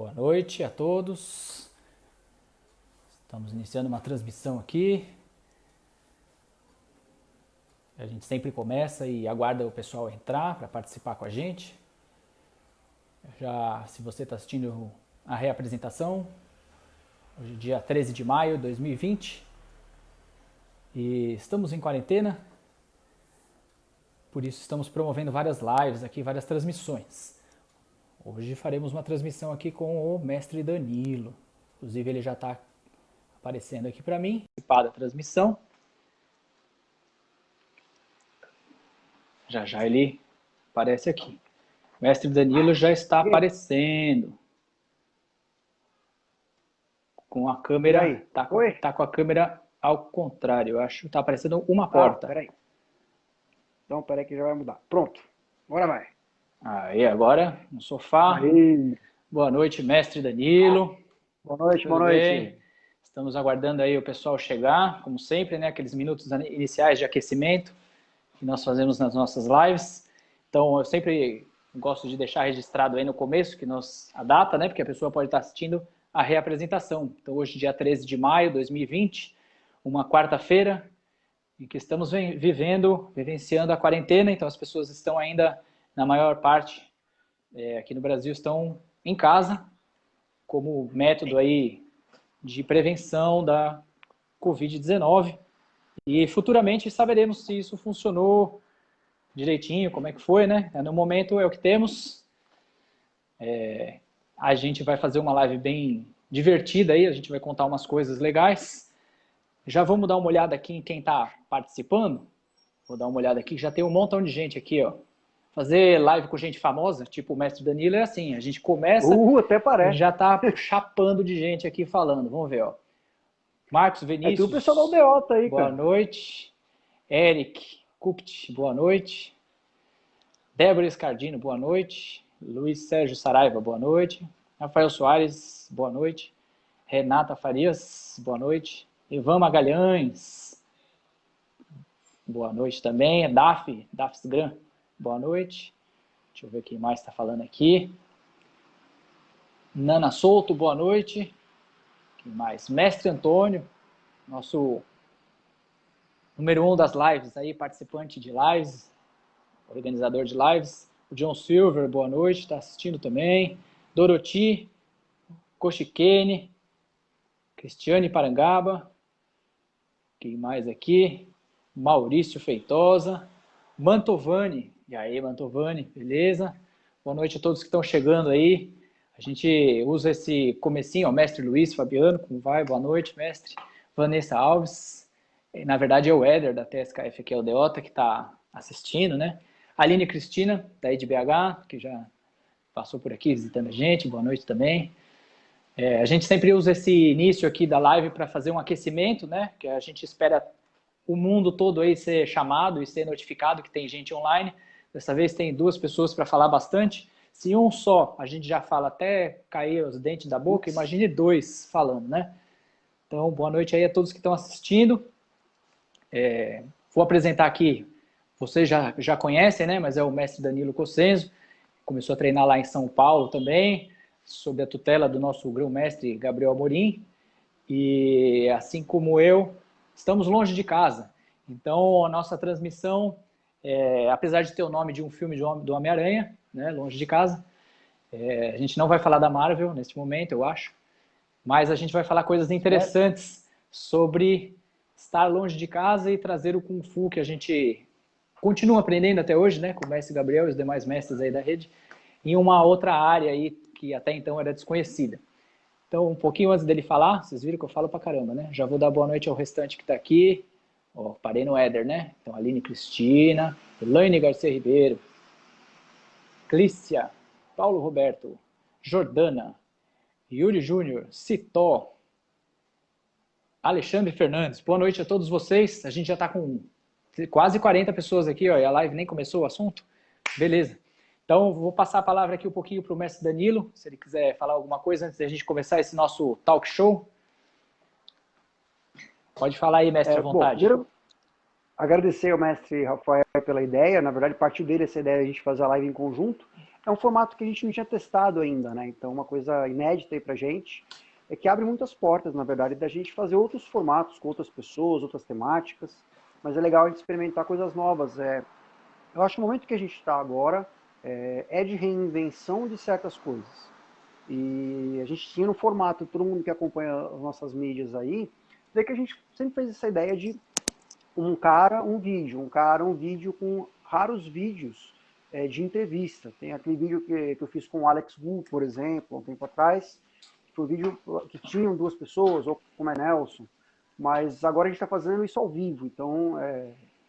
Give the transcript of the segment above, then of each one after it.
Boa noite a todos. Estamos iniciando uma transmissão aqui. A gente sempre começa e aguarda o pessoal entrar para participar com a gente. Já, se você está assistindo a reapresentação, hoje é dia 13 de maio de 2020 e estamos em quarentena, por isso estamos promovendo várias lives aqui, várias transmissões. Hoje faremos uma transmissão aqui com o mestre Danilo. Inclusive ele já está aparecendo aqui para mim, participar da transmissão. Já já ele aparece aqui. O mestre Danilo já está aparecendo. Com a câmera. Tá com a câmera ao contrário, eu acho. Tá aparecendo uma porta. Peraí. Então, peraí que já vai mudar. Pronto. Agora vai. Aí, agora, no sofá. Aí. Boa noite, mestre Danilo. Boa noite, Tudo boa noite. bem? Estamos aguardando aí o pessoal chegar, como sempre, né? Aqueles minutos iniciais de aquecimento que nós fazemos nas nossas lives. Então, eu sempre gosto de deixar registrado aí no começo a data, né? Porque a pessoa pode estar assistindo a reapresentação. Então, hoje, dia 13 de maio de 2020, uma quarta-feira, em que estamos vivenciando a quarentena. Então, as pessoas estão ainda, na maior parte, aqui no Brasil, estão em casa, como método aí de prevenção da Covid-19. E futuramente saberemos se isso funcionou direitinho, como é que foi, né? No momento é o que temos. A gente vai fazer uma live bem divertida aí, a gente vai contar umas coisas legais. Já vamos dar uma olhada aqui em quem está participando. Vou dar uma olhada aqui, já tem um montão de gente aqui, ó. Fazer live com gente famosa, tipo o mestre Danilo, é assim, a gente começa até parece. e já tá chapando de gente aqui falando. Vamos ver, ó. Marcos Vinícius. Tem o pessoal da Aldeota aí, boa cara. Boa noite. Eric Kupt, boa noite. Débora Escardino, boa noite. Luiz Sérgio Saraiva, boa noite. Rafael Soares, boa noite. Renata Farias, boa noite. Ivan Magalhães, boa noite também. Dafs Gran, boa noite. Deixa eu ver quem mais está falando aqui. Nana Souto, boa noite. Quem mais? Mestre Antônio, nosso número 1 das lives aí, participante de lives, organizador de lives. O John Silver, boa noite, está assistindo também. Doroti, Koshikene, Cristiane Parangaba. Quem mais aqui? Maurício Feitosa. Mantovani. E aí, Mantovani, beleza? Boa noite a todos que estão chegando aí. A gente usa esse comecinho, ó, mestre Luiz Fabiano, como vai? Boa noite, mestre. Vanessa Alves. Na verdade é o Éder da TSKF aqui, é o Deota, que está assistindo, né? Aline Cristina, daí de BH, que já passou por aqui visitando a gente, boa noite também. A gente sempre usa esse início aqui da live para fazer um aquecimento, né? Que a gente espera o mundo todo aí ser chamado e ser notificado que tem gente online. Dessa vez tem 2 pessoas para falar bastante. Se um só, a gente já fala até cair os dentes da boca, imagine 2 falando, né? Então, boa noite aí a todos que estão assistindo. Vou apresentar aqui, vocês já conhecem, né? Mas é o mestre Danilo Cossenzo. Começou a treinar lá em São Paulo também, sob a tutela do nosso grão-mestre Gabriel Amorim. E assim como eu, estamos longe de casa. Então, a nossa transmissão, apesar de ter o nome de um filme do Homem-Aranha, né, longe de casa, a gente não vai falar da Marvel neste momento, eu acho, mas a gente vai falar coisas interessantes sobre estar longe de casa e trazer o Kung Fu que a gente continua aprendendo até hoje, né, com o mestre Gabriel e os demais mestres aí da rede, em uma outra área aí que até então era desconhecida. Então, um pouquinho antes dele falar, vocês viram que eu falo pra caramba, né? Já vou dar boa noite ao restante que tá aqui. Ó, parei no Éder, né? Então, Aline Cristina, Elaine Garcia Ribeiro, Clícia, Paulo Roberto, Jordana, Yuri Júnior, Citó, Alexandre Fernandes. Boa noite a todos vocês. A gente já tá com quase 40 pessoas aqui, ó, e a live nem começou o assunto. Beleza. Então, vou passar a palavra aqui um pouquinho para o mestre Danilo, se ele quiser falar alguma coisa antes da gente começar esse nosso talk show. Pode falar aí, mestre, à vontade. Bom, primeiro, agradecer ao mestre Rafael pela ideia. Na verdade, partiu dele essa ideia de a gente fazer a live em conjunto. é um formato que a gente não tinha testado ainda, né? Então, uma coisa inédita aí pra gente é que abre muitas portas, na verdade, da gente fazer outros formatos com outras pessoas, outras temáticas, mas é legal a gente experimentar coisas novas. Eu acho que o momento que a gente está agora é de reinvenção de certas coisas. E a gente tinha no formato, todo mundo que acompanha as nossas mídias aí, vê que a gente sempre fez essa ideia de um cara, um cara, um vídeo com raros vídeos de entrevista. Tem aquele vídeo que eu fiz com o Alex Wu, por exemplo, há um tempo atrás, que foi um vídeo que tinham duas pessoas, ou como é Nelson, mas agora a gente está fazendo isso ao vivo, então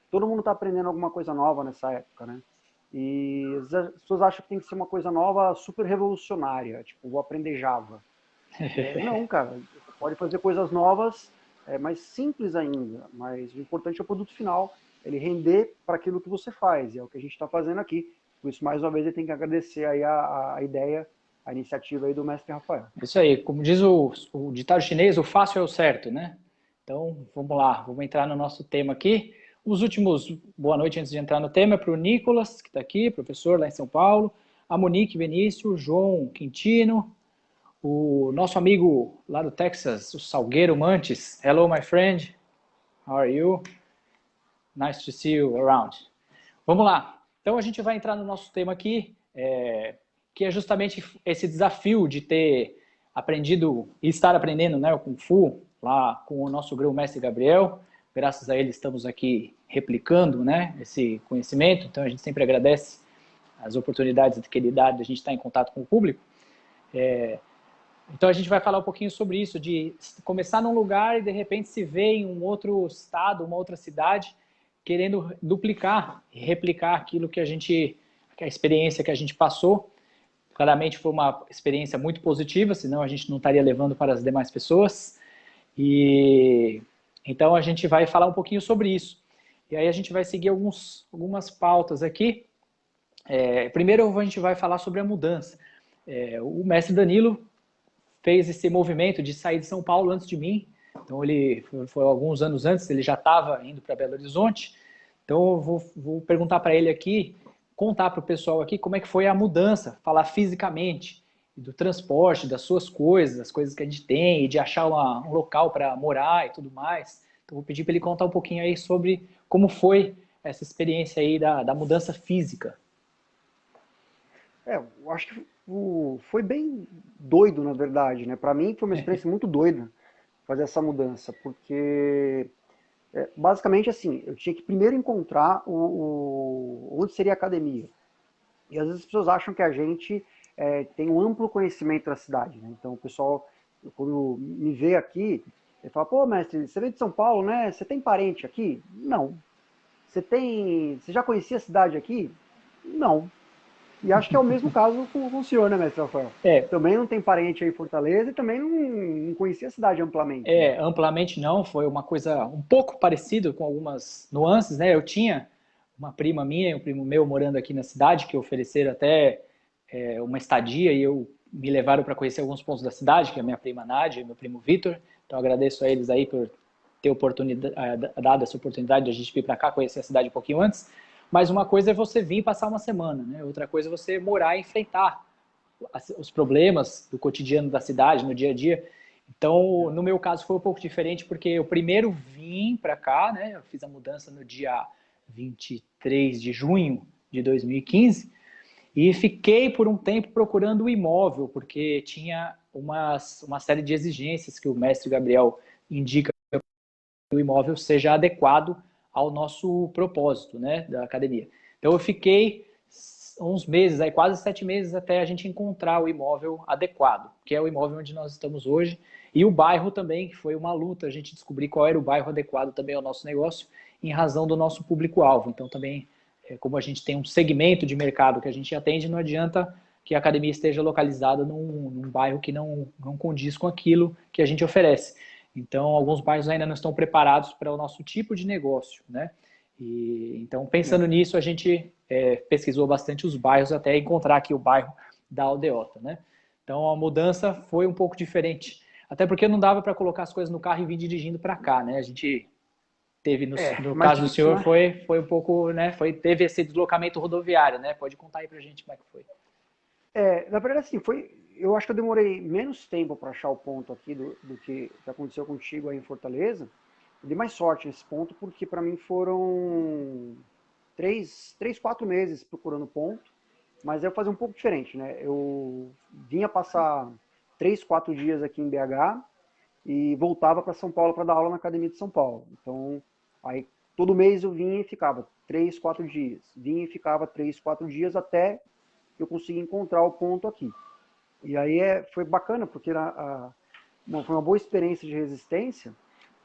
todo mundo está aprendendo alguma coisa nova nessa época, né? E as pessoas acham que tem que ser uma coisa nova, super revolucionária, tipo, vou aprender Java. Não, cara, você pode fazer coisas novas, mais simples ainda, mas o importante é o produto final, ele render para aquilo que você faz, e é o que a gente está fazendo aqui. Por isso, mais uma vez, eu tenho que agradecer aí a ideia, a iniciativa aí do mestre Rafael. Isso aí, como diz o ditado chinês, o fácil é o certo, né? Então, vamos lá, vamos entrar no nosso tema aqui. Os últimos, boa noite antes de entrar no tema, é para o Nicolas, que está aqui, professor lá em São Paulo, a Monique Benício, João Quintino, o nosso amigo lá do Texas, o Salgueiro Mantes. Hello, my friend. How are you? Nice to see you around. Vamos lá. Então, a gente vai entrar no nosso tema aqui, que é justamente esse desafio de ter aprendido e estar aprendendo, né, o Kung Fu lá com o nosso grão-mestre Gabriel. Graças a ele estamos aqui replicando, né, esse conhecimento. Então, a gente sempre agradece as oportunidades que ele dá de a gente estar em contato com o público. Então a gente vai falar um pouquinho sobre isso, de começar num lugar e de repente se ver em um outro estado, uma outra cidade, querendo duplicar e replicar aquilo que a experiência que a gente passou. Claramente foi uma experiência muito positiva, senão a gente não estaria levando para as demais pessoas. E então a gente vai falar um pouquinho sobre isso. E aí a gente vai seguir algumas pautas aqui. Primeiro a gente vai falar sobre a mudança. O mestre Danilo fez esse movimento de sair de São Paulo antes de mim. Então ele foi alguns anos antes, ele já estava indo para Belo Horizonte. Então eu vou perguntar para ele aqui, contar para o pessoal aqui como é que foi a mudança, falar fisicamente do transporte, das suas coisas, as coisas que a gente tem, e de achar um local para morar e tudo mais. Então vou pedir para ele contar um pouquinho aí sobre como foi essa experiência aí da mudança física. Eu acho que foi bem doido, na verdade, né? Para mim foi uma experiência muito doida fazer essa mudança, porque basicamente assim, eu tinha que primeiro encontrar onde seria a academia. E às vezes as pessoas acham que a gente tem um amplo conhecimento da cidade, né? Então o pessoal, quando me vê aqui, ele fala, pô, mestre, você veio de São Paulo, né? Você tem parente aqui? Não. Você já conhecia a cidade aqui? Não. E acho que é o mesmo caso com o senhor, né, mestre Rafael? É, Também não tem parente aí em Fortaleza e também não conhecia a cidade amplamente, né? amplamente não, foi uma coisa um pouco parecida com algumas nuances, né? Eu tinha uma prima minha e um primo meu morando aqui na cidade que ofereceram até uma estadia e me levaram para conhecer alguns pontos da cidade, que é a minha prima Nádia e meu primo Vitor. Então agradeço a eles aí por ter dado essa oportunidade de a gente vir para cá conhecer a cidade um pouquinho antes. Mas uma coisa é você vir passar uma semana, né? Outra coisa é você morar e enfrentar os problemas do cotidiano da cidade, no dia a dia. Então, no meu caso, foi um pouco diferente, porque eu primeiro vim para cá, né? Eu fiz a mudança no dia 23 de junho de 2015 e fiquei por um tempo procurando um imóvel, porque tinha uma série de exigências que o mestre Gabriel indica que o imóvel seja adequado ao nosso propósito, né, da academia. Então, eu fiquei uns meses, aí quase 7 meses, até a gente encontrar o imóvel adequado, que é o imóvel onde nós estamos hoje, e o bairro também, que foi uma luta, a gente descobrir qual era o bairro adequado também ao nosso negócio, em razão do nosso público-alvo. Então, também, como a gente tem um segmento de mercado que a gente atende, não adianta que a academia esteja localizada num bairro que não condiz com aquilo que a gente oferece. Então, alguns bairros ainda não estão preparados para o nosso tipo de negócio, né? Então, pensando nisso, a gente pesquisou bastante os bairros até encontrar aqui o bairro da Aldeota, né? Então, a mudança foi um pouco diferente. Até porque não dava para colocar as coisas no carro e vir dirigindo para cá, né? A gente teve, no Mais caso do difícil, senhor, né? foi um pouco, né? Teve esse deslocamento rodoviário, né? Pode contar aí para a gente como é que foi. Na verdade, assim, eu acho que eu demorei menos tempo para achar o ponto aqui do que aconteceu contigo aí em Fortaleza. Eu dei mais sorte nesse ponto, porque para mim foram 4 meses procurando ponto, mas eu fazia um pouco diferente, né? Eu vinha passar 3, 4 dias aqui em BH e voltava para São Paulo para dar aula na Academia de São Paulo. Então, aí todo mês eu vinha e ficava 3, 4 dias. Vinha e ficava 3, 4 dias até eu conseguir encontrar o ponto aqui. E aí foi bacana, porque foi uma boa experiência de resistência,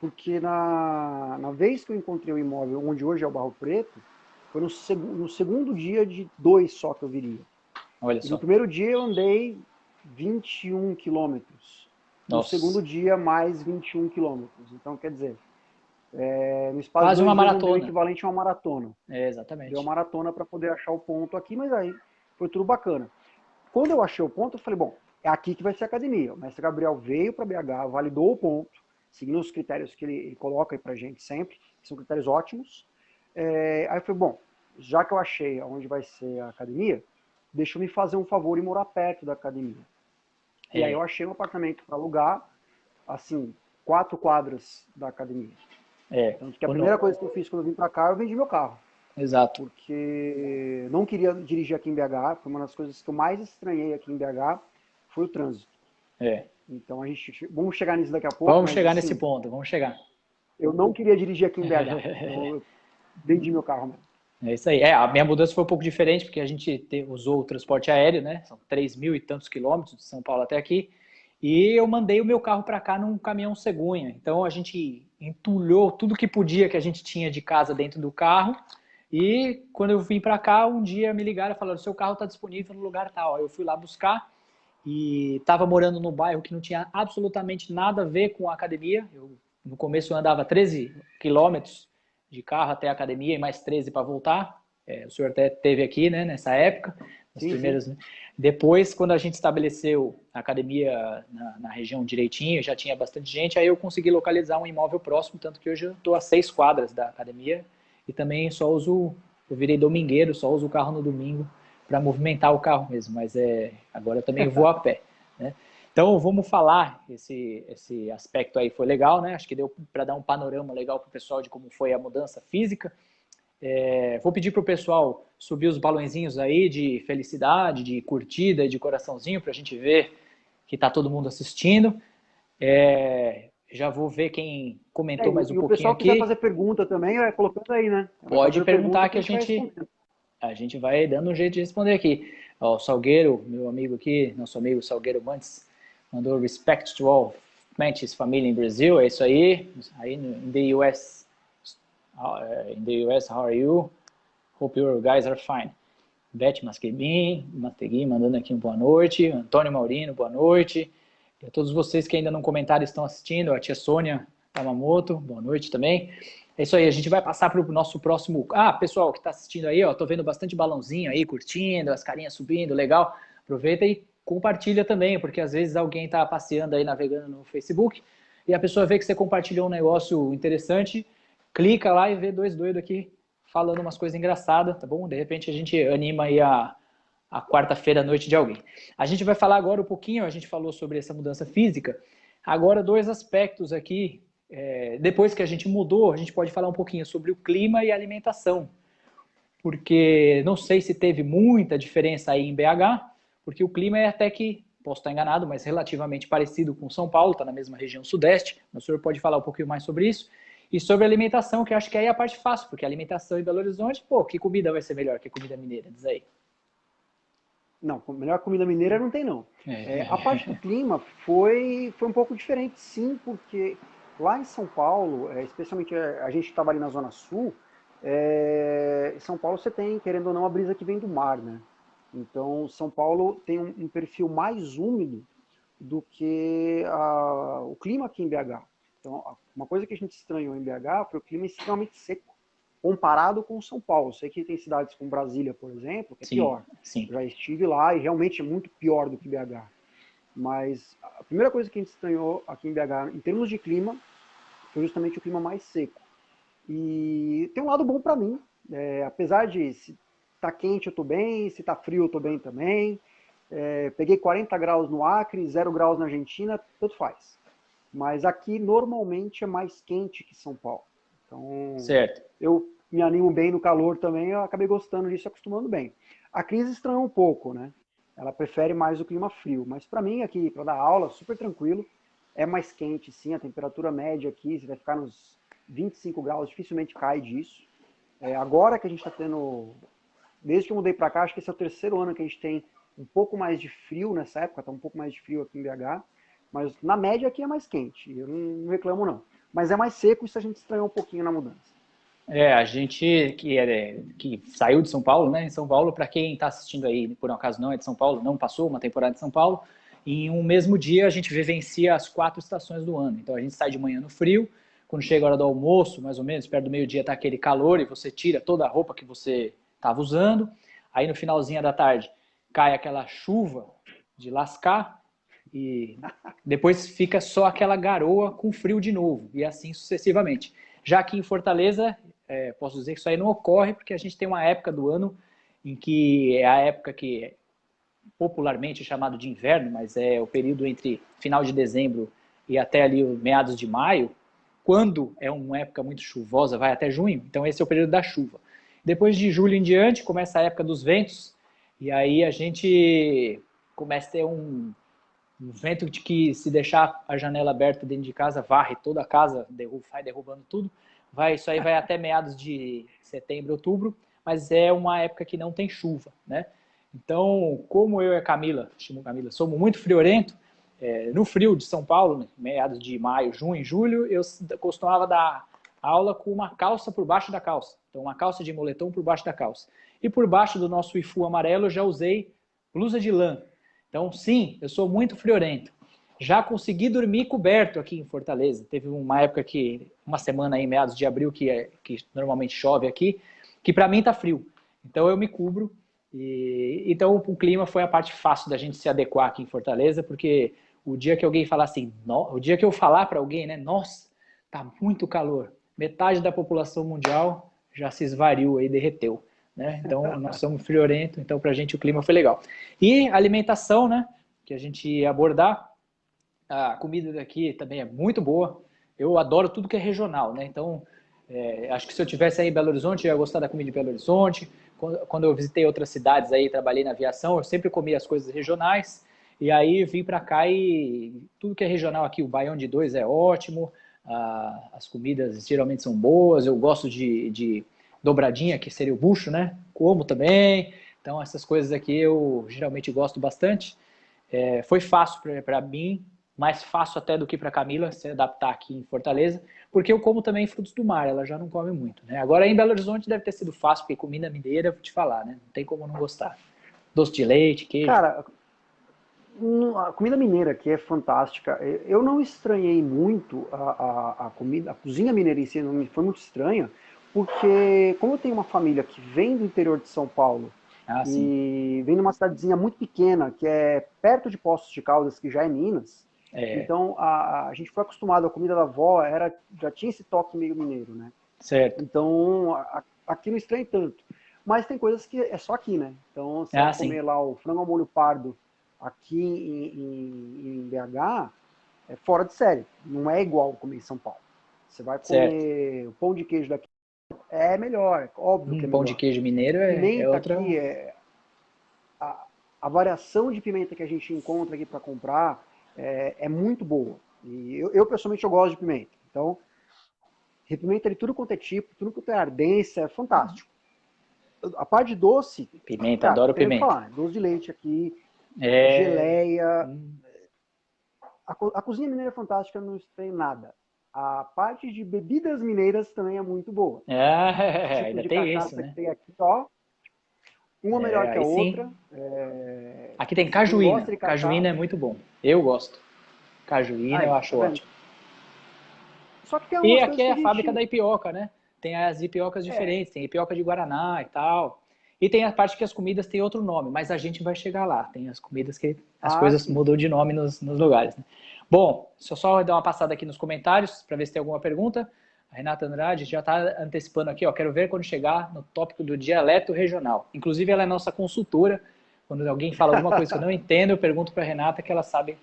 porque na vez que eu encontrei o imóvel onde hoje é o Barro Preto, foi no segundo dia de 2 só que eu viria. Olha E no só. primeiro dia eu andei 21 quilômetros. No segundo Nossa. dia, mais 21 quilômetros. Então, quer dizer, no espaço de Quase uma 2 dias eu andei o maratona. equivalente a uma maratona. É, Deu uma exatamente. maratona para poder achar o ponto aqui, mas aí foi tudo bacana. Quando eu achei o ponto, eu falei, bom, é aqui que vai ser a academia. O mestre Gabriel veio para BH, validou o ponto, seguindo os critérios que ele coloca aí pra gente sempre, que são critérios ótimos. Aí eu falei, bom, já que eu achei onde vai ser a academia, deixa eu me fazer um favor e morar perto da academia. E aí eu É, achei um apartamento para alugar, assim, 4 quadras da academia. é. Tanto que a Quando... primeira coisa que eu fiz quando eu vim para cá, eu vendi meu carro. Exato. Porque não queria dirigir aqui em BH, foi uma das coisas que eu mais estranhei aqui em BH, foi o trânsito. É. Então vamos chegar nisso daqui a pouco, Vamos mas chegar nesse assim, ponto, vamos chegar. eu não queria dirigir aqui em BH, então eu vendi meu carro mesmo. É isso aí. É, a minha mudança foi um pouco diferente, porque a gente usou o transporte aéreo, né? São 3.000 e tantos quilômetros de São Paulo até aqui. E eu mandei o meu carro para cá num caminhão cegonha. Então a gente entulhou tudo que podia que a gente tinha de casa dentro do carro. E quando eu vim para cá, um dia me ligaram e falaram: seu carro está disponível no lugar tal. Aí eu fui lá buscar e estava morando num bairro que não tinha absolutamente nada a ver com a academia. No começo eu andava 13 quilômetros de carro até a academia e mais 13 para voltar. O senhor até teve aqui, né, nessa época, nos Sim, sim. primeiros. Né? Depois, quando a gente estabeleceu a academia na região direitinho, já tinha bastante gente, aí eu consegui localizar um imóvel próximo, tanto que hoje eu estou a 6 quadras da academia e também só uso, eu virei domingueiro, só uso o carro no domingo para movimentar o carro mesmo, mas agora eu também vou a pé, né? Então vamos falar, esse aspecto aí foi legal, né? Acho que deu para dar um panorama legal para o pessoal de como foi a mudança física. Vou pedir para o pessoal subir os balõezinhos aí de felicidade, de curtida, de coraçãozinho, para a gente ver que está todo mundo assistindo. Já vou ver quem comentou mais um E o pouquinho pessoal quiser fazer aqui. pergunta também, colocando aí, né? Vai Pode fazendo pergunta perguntar que que a gente vai respondendo. a gente vai dando um jeito de responder aqui. Ó, o Salgueiro, meu amigo aqui, nosso amigo Salgueiro Mantes, mandou respect to all Mantis family in Brazil. É isso aí. Aí in the US, how are you? Hope your guys are fine. Beth Mastegui mandando aqui um boa noite. Antônio Maurino, boa noite. E a todos vocês que ainda não comentaram estão assistindo. A tia Sônia Tamamoto, boa noite também. É isso aí, a gente vai passar para o nosso próximo. Ah, pessoal que está assistindo aí, ó, tô vendo bastante balãozinho aí, curtindo, as carinhas subindo, legal. Aproveita e compartilha também, porque às vezes alguém está passeando aí, navegando no Facebook, e a pessoa vê que você compartilhou um negócio interessante, clica lá e vê dois doidos aqui falando umas coisas engraçadas, tá bom? De repente a gente anima aí a quarta-feira à noite de alguém. A gente vai falar agora um pouquinho, a gente falou sobre essa mudança física, agora dois aspectos aqui. Depois que a gente mudou, a gente pode falar um pouquinho sobre o clima e a alimentação, porque não sei se teve muita diferença aí em BH, porque o clima é até que, posso estar enganado, mas relativamente parecido com São Paulo, está na mesma região sudeste. O senhor pode falar um pouquinho mais sobre isso. E sobre a alimentação, que eu acho que aí é a parte fácil, porque a alimentação em Belo Horizonte, pô, que comida vai ser melhor que comida mineira? Diz aí. Não, melhor comida mineira não tem, não. A parte do É, clima foi um pouco diferente, sim, porque lá em São Paulo, especialmente a gente estava ali na Zona Sul, em São Paulo você tem, querendo ou não, a brisa que vem do mar, né? Então, São Paulo tem um perfil mais úmido do que o clima aqui em BH. Então, uma coisa que a gente estranhou em BH foi o clima extremamente seco comparado com São Paulo. Sei que tem cidades como Brasília, por exemplo, que é sim, pior. sim. Eu já estive lá e realmente é muito pior do que BH. Mas a primeira coisa que a gente estranhou aqui em BH, em termos de clima, foi justamente o clima mais seco. E tem um lado bom para mim, apesar de se tá quente eu tô bem, se tá frio eu tô bem também. peguei 40 graus no Acre, 0 graus na Argentina, tanto faz. Mas aqui normalmente é mais quente que São Paulo. Então, Certo. eu me animo bem no calor também, eu acabei gostando disso, acostumando bem. A Cris estranhou um pouco, né? Ela prefere mais o clima frio, mas para mim aqui, para dar aula, super tranquilo. É mais quente, sim, a temperatura média aqui, você vai ficar nos 25 graus, dificilmente cai disso. Agora que a gente está tendo, desde que eu mudei para cá, acho que esse é o terceiro ano que a gente tem um pouco mais de frio nessa época, está um pouco mais de frio aqui em BH, mas na média aqui é mais quente, eu não reclamo não. Mas é mais seco, isso a gente estranhou um pouquinho na mudança. A gente que saiu de São Paulo, né? Em São Paulo, para quem está assistindo aí, por um acaso não é de São Paulo, não passou uma temporada de São Paulo, em um mesmo dia a gente vivencia as 4 estações do ano. Então a gente sai de manhã no frio, quando chega a hora do almoço, mais ou menos, perto do meio-dia está aquele calor e você tira toda a roupa que você estava usando. Aí no finalzinho da tarde cai aquela chuva de lascar e depois fica só aquela garoa com frio de novo e assim sucessivamente. Já aqui em Fortaleza, posso dizer que isso aí não ocorre porque a gente tem uma época do ano em que é a época que é popularmente chamado de inverno, mas é o período entre final de dezembro e até ali meados de maio, quando é uma época muito chuvosa, vai até junho, então esse é o período da chuva. Depois de julho em diante, começa a época dos ventos, e aí a gente começa a ter um vento de que se deixar a janela aberta dentro de casa, varre toda a casa, vai derrubando tudo. Isso aí vai até meados de setembro, outubro, mas é uma época que não tem chuva, né? Então, como eu e a Camila, somos muito friorento, no frio de São Paulo, né, meados de maio, junho, julho, eu costumava dar aula com uma calça por baixo da calça. Então, uma calça de moletom por baixo da calça. E por baixo do nosso ifu amarelo, eu já usei blusa de lã. Então, sim, eu sou muito friorento. Já consegui dormir coberto aqui em Fortaleza. Teve uma época uma semana aí, meados de abril, que normalmente chove aqui, que para mim tá frio. Então eu me cubro. Então o clima foi a parte fácil da gente se adequar aqui em Fortaleza, porque o dia que alguém falar assim, o dia que eu falar para alguém, né, nossa, tá muito calor, metade da população mundial já se esvariu aí, derreteu. Né? Então nós somos friorento, então para a gente o clima foi legal. E alimentação, né, que a gente ia abordar, a comida daqui também é muito boa. Eu adoro tudo que é regional, né? Então, acho que se eu tivesse aí em Belo Horizonte, eu ia gostar da comida de Belo Horizonte. Quando eu visitei outras cidades aí, trabalhei na aviação, eu sempre comia as coisas regionais. E aí vim para cá e tudo que é regional aqui, o baião de dois é ótimo, as comidas geralmente são boas. Eu gosto de dobradinha, que seria o bucho, né? Como também. Então, essas coisas aqui eu geralmente gosto bastante. Foi fácil para mim, mais fácil até do que para a Camila se adaptar aqui em Fortaleza, porque eu como também frutos do mar, ela já não come muito, né? Agora em Belo Horizonte deve ter sido fácil, porque comida mineira, vou te falar, né? Não tem como não gostar. Doce de leite, queijo. Cara, a comida mineira aqui é fantástica. Eu não estranhei muito a comida, a cozinha mineira em si não me foi muito estranha, porque como eu tenho uma família que vem do interior de São Paulo Ah, sim. e vem numa cidadezinha muito pequena, que é perto de Poços de Caldas, que já é Minas, É, então a gente foi acostumado, a comida da avó já tinha esse toque meio mineiro, né? certo. Então aqui não estranha tanto. Mas tem coisas que é só aqui, né? Então você vai Ah, sim. comer lá o frango ao molho pardo aqui em BH, é fora de série. Não é igual comer em São Paulo. Você vai Certo. comer o pão de queijo daqui, é melhor, óbvio que é Pão de melhor. queijo mineiro é Pimenta outra. aqui, a variação de pimenta que a gente encontra aqui para comprar é muito boa. E eu, pessoalmente, eu gosto de pimenta. Então, repimenta de tudo quanto é tipo, tudo quanto é ardência, é fantástico. A parte de doce, Pimenta, cara, não adoro tem nem o que pimenta. falar. Doce de leite aqui, É. geleia. hum, A cozinha mineira é fantástica, não tem nada. A parte de bebidas mineiras também é muito boa. Os tipos Ainda de tem isso, cachaça que né? tem aqui, ó, uma melhor que a Aí outra. sim. Aqui tem Quem cajuína. gosta de Cajuína cachaça, é muito bom. Eu gosto. Cajuína eu aí, tá acho vendo? ótimo. Só que tem E algumas aqui coisas é que a a fábrica da gente. ipioca, né? Tem as ipiocas É, diferentes, tem ipioca de Guaraná e tal. E tem a parte que as comidas têm outro nome, mas a gente vai chegar lá. Tem as comidas que as coisas sim. mudam de nome nos lugares. Né? Bom, deixa eu só dar uma passada aqui nos comentários para ver se tem alguma pergunta. A Renata Andrade já está antecipando aqui, ó. Quero ver quando chegar no tópico do dialeto regional. Inclusive, ela é nossa consultora Quando alguém fala alguma coisa que eu não entendo, eu pergunto para a Renata que ela sabe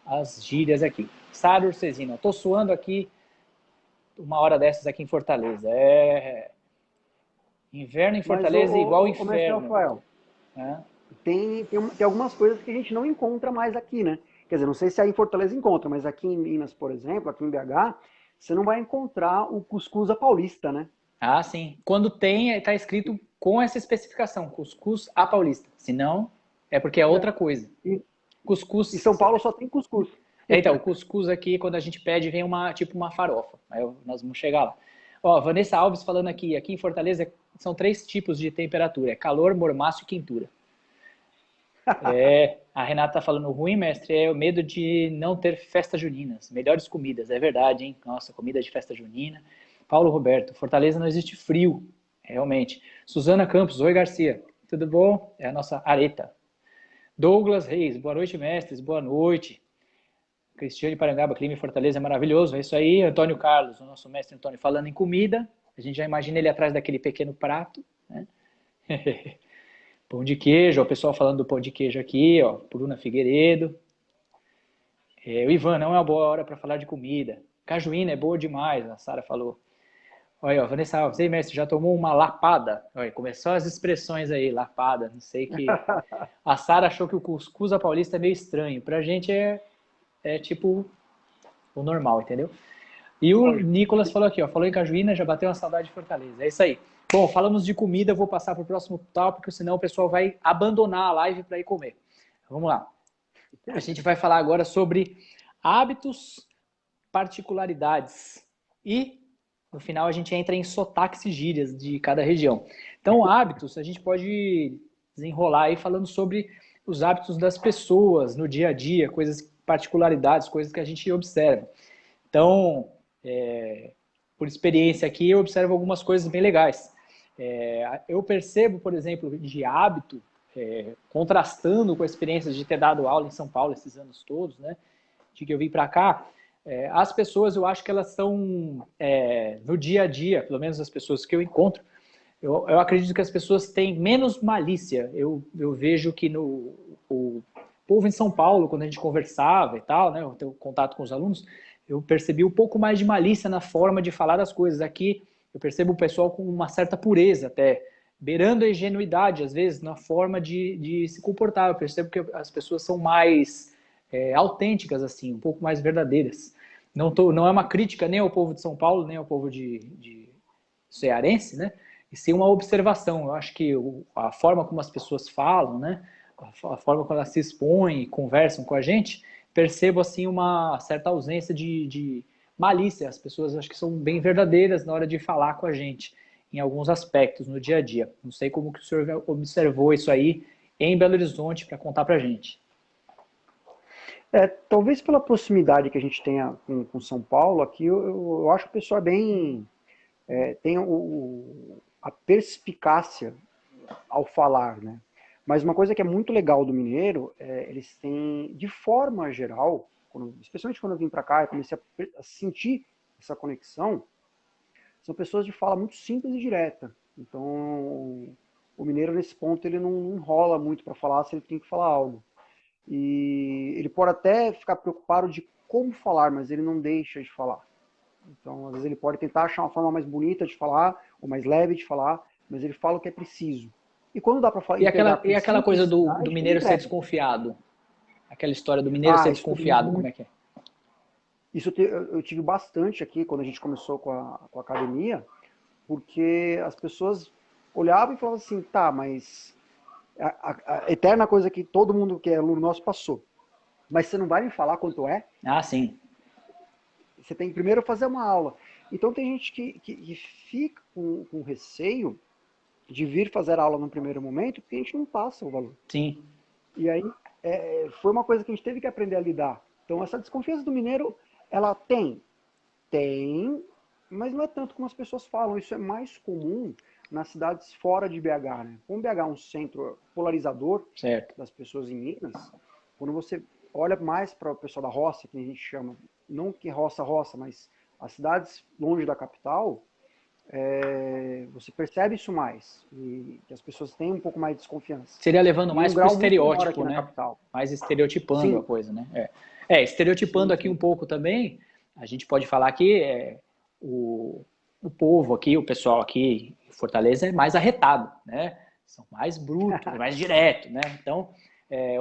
as gírias aqui. Sara Urcezina, tô suando aqui uma hora dessas aqui em Fortaleza. Inverno em Mas, Fortaleza é igual ô, mestre inferno. Rafael, Né? tem algumas coisas que a gente não encontra mais aqui, né? Quer dizer, não sei se aí em Fortaleza encontra, mas aqui em Minas, por exemplo, aqui em BH, você não vai encontrar o cuscuz à paulista, né? Ah, sim. Quando tem, está escrito com essa especificação, cuscuz à paulista. Se não, é porque é outra É. coisa. E, e Cuscuz. São Paulo só tem cuscuz. Então, o cuscuz aqui, quando a gente pede, vem tipo uma farofa. Nós vamos chegar lá. Ó, Vanessa Alves falando aqui em Fortaleza são 3 tipos de temperatura: é calor, mormaço e quentura. A Renata tá falando ruim, mestre, é o medo de não ter festas juninas. Melhores comidas, é verdade, hein? Nossa, comida de festa junina. Paulo Roberto, Fortaleza não existe frio, realmente. Suzana Campos, oi Garcia, tudo bom? É a nossa areta. Douglas Reis, boa noite, mestres, boa noite. Cristiane Parangaba, clima em Fortaleza é maravilhoso, é isso aí. Antônio Carlos, o nosso mestre Antônio, falando em comida, a gente já imagina ele atrás daquele pequeno prato, né? Pão de queijo, ó, o pessoal falando do pão de queijo aqui, ó, Bruna Figueiredo. O Ivan, não é uma boa hora para falar de comida. Cajuína é boa demais, a Sara falou. Olha, ó, Vanessa Alves, ei, mestre, já tomou uma lapada? Olha, começou as expressões aí, lapada, não sei que... A Sara achou que o cuscuz à paulista é meio estranho. Pra gente é tipo o normal, entendeu? E o Lógico. Nicolas falou aqui, ó, falou em Cajuína, já bateu uma saudade de Fortaleza. É isso aí. Bom, falamos de comida, eu vou passar para o próximo tópico, senão o pessoal vai abandonar a live para ir comer. Vamos lá. A gente vai falar agora sobre hábitos, particularidades e, no final, a gente entra em sotaques e gírias de cada região. Então, hábitos, a gente pode desenrolar aí falando sobre os hábitos das pessoas no dia a dia, coisas, particularidades, coisas que a gente observa. Então, por experiência aqui, eu observo algumas coisas bem legais. Eu percebo, por exemplo, de hábito, contrastando com a experiência de ter dado aula em São Paulo esses anos todos, né? De que eu vim para cá, as pessoas, eu acho que elas são, no dia a dia, pelo menos as pessoas que eu encontro, eu acredito que as pessoas têm menos malícia. Eu vejo que o povo em São Paulo, quando a gente conversava e tal, né, eu tenho contato com os alunos, eu percebi um pouco mais de malícia na forma de falar as coisas. Aqui eu percebo o pessoal com uma certa pureza até, beirando a ingenuidade, às vezes, na forma de se comportar. Eu percebo que as pessoas são mais autênticas, assim, um pouco mais verdadeiras. Não é uma crítica nem ao povo de São Paulo, nem ao povo de cearense, né? E sim uma observação. Eu acho que a forma como as pessoas falam, né? A forma como elas se expõem e conversam com a gente, percebo assim uma certa ausência de malícia. As pessoas acho que são bem verdadeiras na hora de falar com a gente, em alguns aspectos no dia a dia. Não sei como que o senhor observou isso aí em Belo Horizonte para contar para a gente. Talvez pela proximidade que a gente tenha com São Paulo, aqui eu acho que o pessoal é bem. Tem a perspicácia ao falar, né? Mas uma coisa que é muito legal do mineiro, eles têm, de forma geral, especialmente quando eu vim para cá e comecei a sentir essa conexão, são pessoas de fala muito simples e direta. Então, o mineiro, nesse ponto, ele não enrola muito para falar se ele tem que falar algo. E ele pode até ficar preocupado de como falar, mas ele não deixa de falar. Então, às vezes ele pode tentar achar uma forma mais bonita de falar, ou mais leve de falar, mas ele fala o que é preciso. E quando dá para entregar E com aquela coisa do simplicidade, ele mineiro ser entrega. desconfiado? Aquela história do mineiro ser Isso teve desconfiado, como é muito. que é? Isso eu tive bastante aqui quando a gente começou com a academia, porque as pessoas olhavam e falavam assim, tá, mas a eterna coisa que todo mundo que é aluno nosso passou. Mas você não vai me falar quanto é? Ah, sim. Você tem que primeiro fazer uma aula. Então tem gente que fica com receio de vir fazer aula no primeiro momento, porque a gente não passa o valor. Sim. E aí foi uma coisa que a gente teve que aprender a lidar. Então essa desconfiança do mineiro, ela tem, mas não é tanto como as pessoas falam. Isso é mais comum nas cidades fora de BH, né? Como BH é um centro polarizador Certo. das pessoas em Minas, quando você olha mais para o pessoal da roça, que a gente chama, não que roça, mas as cidades longe da capital, você percebe isso mais, e que as pessoas têm um pouco mais de desconfiança. Seria levando E um mais para o grau muito menor aqui estereótipo, na né? capital. Mais estereotipando a Sim, coisa, né? Estereotipando sim, aqui um sim. pouco também, a gente pode falar que o povo aqui, o pessoal aqui em Fortaleza é mais arretado, né? São mais brutos, mais direto, né? Então,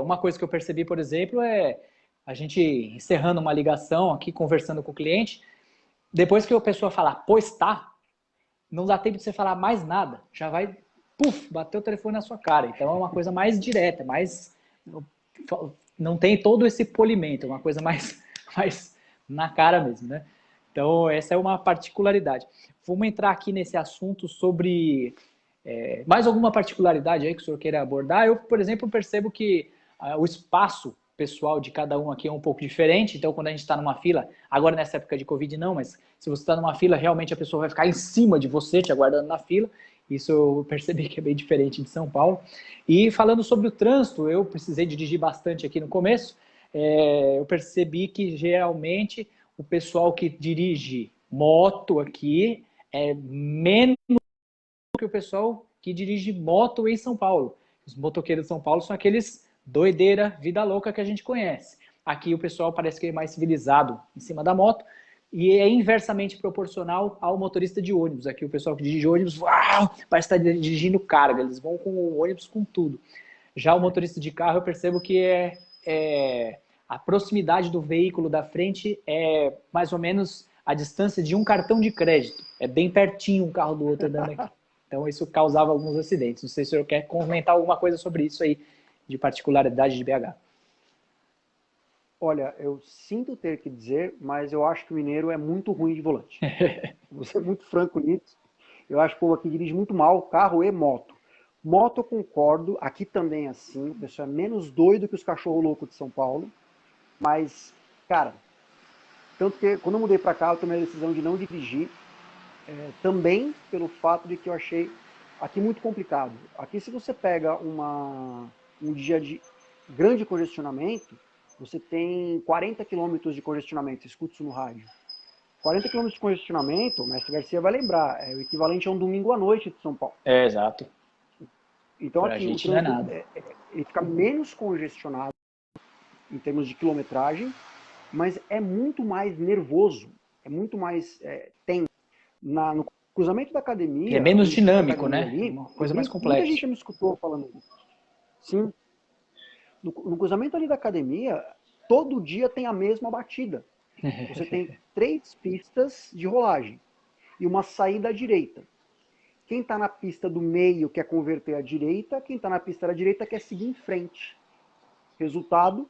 uma coisa que eu percebi, por exemplo, é a gente encerrando uma ligação aqui, conversando com o cliente, depois que a pessoa falar, pois tá, não dá tempo de você falar mais nada. Já vai, puf, bater o telefone na sua cara. Então é uma coisa mais direta, mais. Não tem todo esse polimento, é uma coisa mais, mais na cara mesmo, né? Então, essa é uma particularidade. Vamos entrar aqui nesse assunto sobre mais alguma particularidade aí que o senhor queira abordar. Eu, por exemplo, percebo que o espaço pessoal de cada um aqui é um pouco diferente. Então, quando a gente está numa fila, agora nessa época de Covid não, mas se você está numa fila, realmente a pessoa vai ficar em cima de você, te aguardando na fila. Isso eu percebi que é bem diferente de São Paulo. E falando sobre o trânsito, eu precisei dirigir bastante aqui no começo. Eu percebi que geralmente o pessoal que dirige moto aqui é menos que o pessoal que dirige moto em São Paulo. Os motoqueiros de São Paulo são aqueles doideira, vida louca que a gente conhece. Aqui o pessoal parece que é mais civilizado em cima da moto e é inversamente proporcional ao motorista de ônibus. Aqui o pessoal que dirige ônibus, uau, parece estar dirigindo carga, eles vão com o ônibus com tudo. Já o motorista de carro eu percebo que a proximidade do veículo da frente é mais ou menos a distância de um cartão de crédito. É bem pertinho um carro do outro andando aqui. Então isso causava alguns acidentes. Não sei se o senhor quer comentar alguma coisa sobre isso aí, de particularidade de BH. Olha, eu sinto ter que dizer, mas eu acho que o mineiro é muito ruim de volante. Vou ser muito franco nisso. Eu acho que o povo aqui dirige muito mal carro e moto. Moto eu concordo, aqui também é assim, o pessoal é menos doido que os cachorros loucos de São Paulo, mas, cara, tanto que quando eu mudei pra cá, eu tomei a decisão de não dirigir, também pelo fato de que eu achei aqui muito complicado. Aqui se você pega um dia de grande congestionamento, você tem 40 quilômetros de congestionamento, escuta isso no rádio. 40 quilômetros de congestionamento, o mestre Garcia vai lembrar, é o equivalente a um domingo à noite de São Paulo. Exato. Então Pra aqui o gente não é trânsito nada. ele fica menos congestionado em termos de quilometragem, mas é muito mais nervoso, é muito mais tenso. No cruzamento da Ele é academia, menos onde fica a dinâmico, academia né? É ali, uma coisa mais muita complexa. gente já me escutou falando isso. Sim, no cruzamento ali da academia, todo dia tem a mesma batida. Você tem 3 pistas de rolagem e uma saída à direita. Quem está na pista do meio quer converter à direita, quem está na pista da direita quer seguir em frente. Resultado,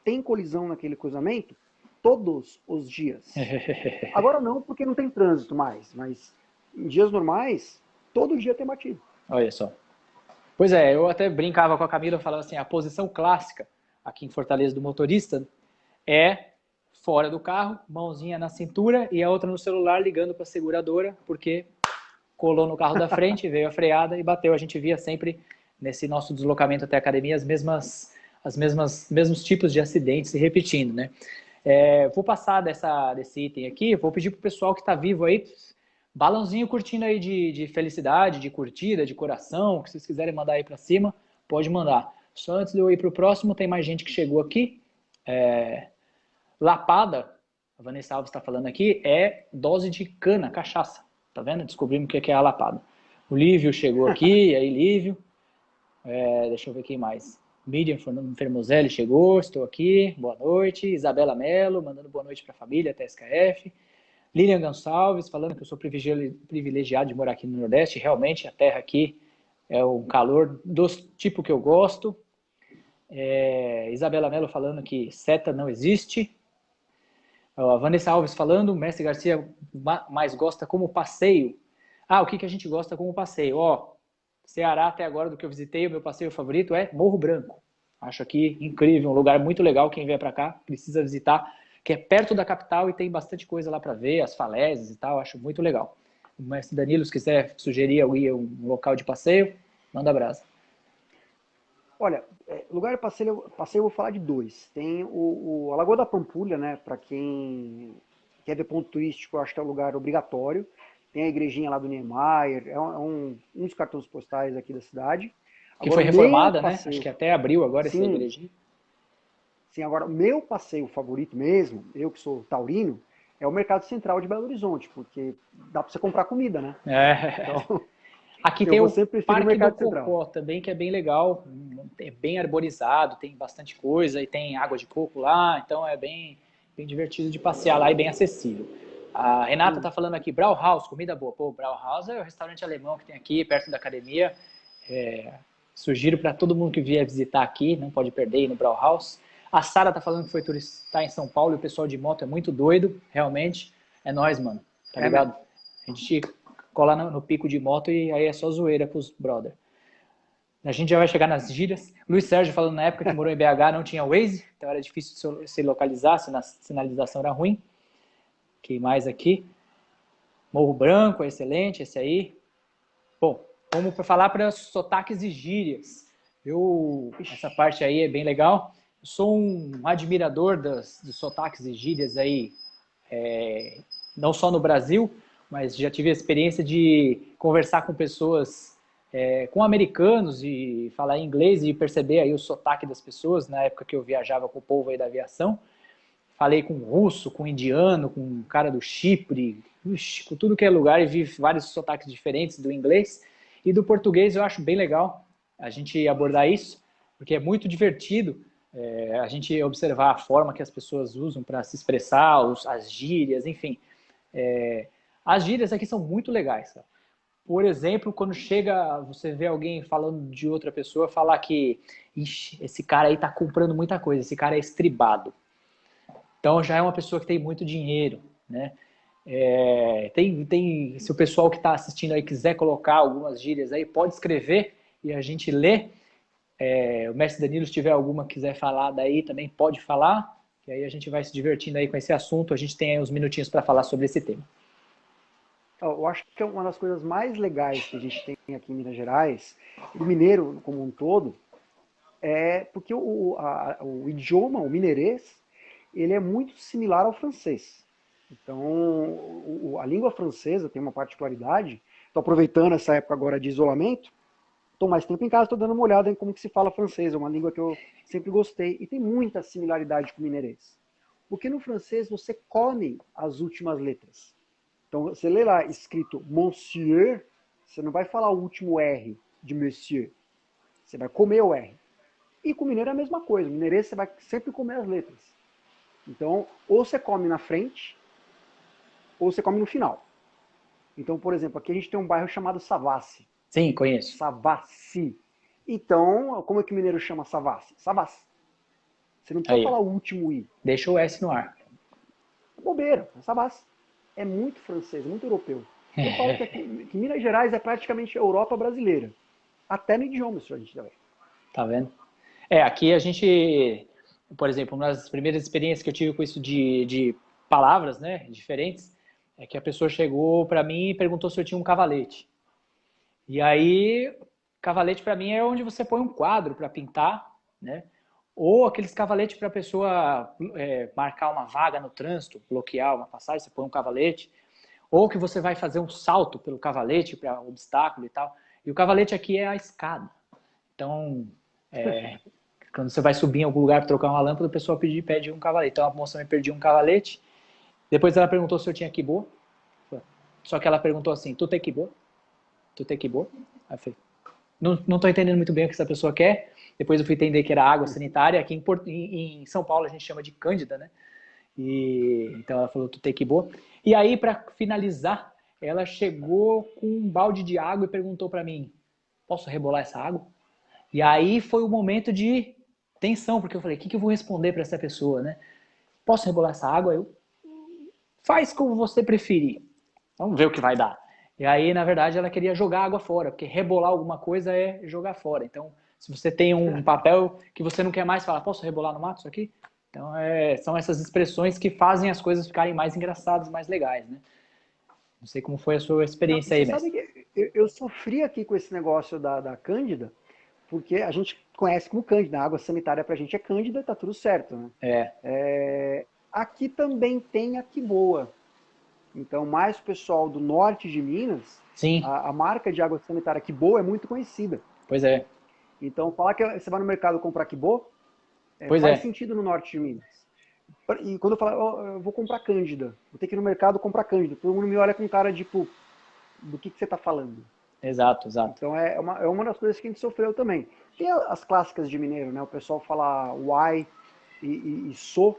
tem colisão naquele cruzamento todos os dias. Agora não, porque não tem trânsito mais, mas em dias normais, todo dia tem batido. Olha só. Pois é, eu até brincava com a Camila, falava assim, a posição clássica aqui em Fortaleza do motorista é fora do carro, mãozinha na cintura e a outra no celular ligando para a seguradora, porque colou no carro da frente, veio a freada e bateu. A gente via sempre nesse nosso deslocamento até a academia mesmos tipos de acidentes se repetindo, né? Vou passar desse item aqui, vou pedir pro pessoal que está vivo aí, balãozinho curtindo aí de felicidade, de curtida, de coração, que vocês quiserem mandar aí para cima, pode mandar. Só antes de eu ir pro próximo, tem mais gente que chegou aqui. Lapada, a Vanessa Alves está falando aqui, é dose de cana, cachaça. Tá vendo? Descobrimos o que é a lapada. O Lívio chegou aqui, e aí Lívio. Deixa eu ver quem mais. Miriam Fermozelli chegou, estou aqui, boa noite. Isabela Mello, mandando boa noite para a família, TSKF. Lilian Gonçalves, falando que eu sou privilegiado de morar aqui no Nordeste. Realmente, a terra aqui é um calor do tipo que eu gosto. Isabela Mello falando que seta não existe. A Vanessa Alves falando, o Mestre Garcia mais gosta como passeio. O que a gente gosta como passeio? Ceará até agora do que eu visitei, o meu passeio favorito é Morro Branco. Acho aqui incrível, um lugar muito legal, quem vier para cá precisa visitar, que é perto da capital e tem bastante coisa lá para ver, as falésias e tal, acho muito legal. O mestre Danilo, se quiser sugerir um local de passeio, manda brasa. Olha, lugar de passeio eu vou falar de dois. Tem a Lagoa da Pampulha, né? Para quem quer ver ponto turístico, eu acho que é um lugar obrigatório. tem a igrejinha lá do Niemeyer, um dos cartões postais aqui da cidade. Que Agora, foi o meu reformada, né? Acho passeio, que até abriu agora essa sim, igrejinha. sim, agora, o meu passeio favorito mesmo, eu que sou taurino, é o Mercado Central de Belo Horizonte, porque dá para você comprar comida, né? É. Então, Aqui eu tem vou o sempre preferir o Parque do Mercado Central. Cocó também, que é bem legal, é bem arborizado, tem bastante coisa, e tem água de coco lá, então é bem divertido de passear lá e bem acessível. A Renata tá falando aqui, Brauhaus, comida boa. Pô, Brauhaus é o restaurante alemão que tem aqui, perto da academia. Sugiro para todo mundo que vier visitar aqui, não pode perder ir no Brauhaus. A Sara tá falando que foi turistar em São Paulo e o pessoal de moto é muito doido, realmente. É nóis, mano, tá É mesmo. ligado? A gente cola no pico de moto e aí é só zoeira com os brother. A gente já vai chegar nas gírias. Luiz Sérgio falando na época que morou em BH não tinha Waze, então era difícil de se localizar, se a sinalização era ruim. Quem mais aqui? Morro Branco, é excelente, esse aí. Bom, vamos falar para sotaques e gírias. Essa parte aí é bem legal. Eu sou um admirador dos sotaques e gírias aí, não só no Brasil, mas já tive a experiência de conversar com pessoas, com americanos e falar inglês e perceber aí o sotaque das pessoas, na época que eu viajava com o povo aí da aviação. Falei com russo, com indiano, com um cara do Chipre, com tudo que é lugar e vi vários sotaques diferentes do inglês. E do português eu acho bem legal a gente abordar isso, porque é muito divertido a gente observar a forma que as pessoas usam para se expressar, as gírias, enfim. As gírias aqui são muito legais, cara. Por exemplo, quando chega, você vê alguém falando de outra pessoa, falar que esse cara aí tá comprando muita coisa, esse cara é estribado. Então já é uma pessoa que tem muito dinheiro, né? Se o pessoal que está assistindo aí quiser colocar algumas gírias aí, pode escrever e a gente lê. O mestre Danilo, se tiver alguma que quiser falar daí, também pode falar. E aí a gente vai se divertindo aí com esse assunto. A gente tem aí uns minutinhos para falar sobre esse tema. Eu acho que é uma das coisas mais legais que a gente tem aqui em Minas Gerais, e do mineiro como um todo, é porque o idioma, o mineirês, ele é muito similar ao francês. Então, a língua francesa tem uma particularidade. Estou aproveitando essa época agora de isolamento, estou mais tempo em casa, estou dando uma olhada em como que se fala francês. É uma língua que eu sempre gostei e tem muita similaridade com o mineirês. Porque no francês você come as últimas letras. Então, você lê lá escrito monsieur, você não vai falar o último R de monsieur. Você vai comer o R. E com o mineiro é a mesma coisa. O mineirês você vai sempre comer as letras. Então, ou você come na frente, ou você come no final. Então, por exemplo, aqui a gente tem um bairro chamado Savassi. Sim, conheço. Savassi. Então, como é que o mineiro chama Savassi? Savassi. Você não precisa Aí, ó. falar o último I. Deixa o S no ar. Bobeira, Savassi. É muito francês, muito europeu. Eu falo que Minas Gerais é praticamente a Europa brasileira. Até no idioma, isso a gente também. Tá vendo? Aqui a gente, por exemplo, uma das primeiras experiências que eu tive com isso de palavras, né, diferentes, é que a pessoa chegou para mim e perguntou se eu tinha um cavalete. E aí, cavalete para mim é onde você põe um quadro para pintar, né? Ou aqueles cavaletes para a pessoa marcar uma vaga no trânsito, bloquear uma passagem, você põe um cavalete. Ou que você vai fazer um salto pelo cavalete para obstáculo e tal. E o cavalete aqui é a escada. Então, quando você vai subir em algum lugar para trocar uma lâmpada, o pessoal pede um cavalete. Então a moça me pediu um cavalete. Depois ela perguntou se eu tinha kibô. Só que ela perguntou assim, tu tem kibô? Tu tem kibô? Aí eu falei, não tô entendendo muito bem o que essa pessoa quer. Depois eu fui entender que era água sanitária. Aqui em São Paulo a gente chama de cândida, né? Então ela falou, tu tem kibô? E aí, para finalizar, ela chegou com um balde de água e perguntou para mim, posso rebolar essa água? E aí foi o momento de tensão, porque eu falei, o que eu vou responder para essa pessoa, né? Posso rebolar essa água? Eu, faz como você preferir. Vamos ver o que vai dar. E aí, na verdade, ela queria jogar água fora, porque rebolar alguma coisa é jogar fora. Então, se você tem um papel que você não quer mais falar, posso rebolar no mato isso aqui? Então, são essas expressões que fazem as coisas ficarem mais engraçadas, mais legais, né? Não sei como foi a sua Não, experiência aí, você sabe mestre. que eu sofri aqui com esse negócio da Cândida, porque a gente conhece como Cândida, a água sanitária pra gente é Cândida, tá tudo certo, né? É, Aqui também tem a Quiboa. Então, mais o pessoal do norte de Minas, Sim, a marca de água sanitária Kibo é muito conhecida. pois é. Então, falar que você vai no mercado comprar Kibo, Pois faz é. sentido no norte de Minas. E quando eu falo, "Ó, eu vou comprar Cândida, vou ter que ir no mercado comprar Cândida", todo mundo me olha com cara de, tipo, do que você está falando? Exato, exato. Então é uma das coisas que a gente sofreu também. Tem as clássicas de mineiro, né? O pessoal fala uai e so.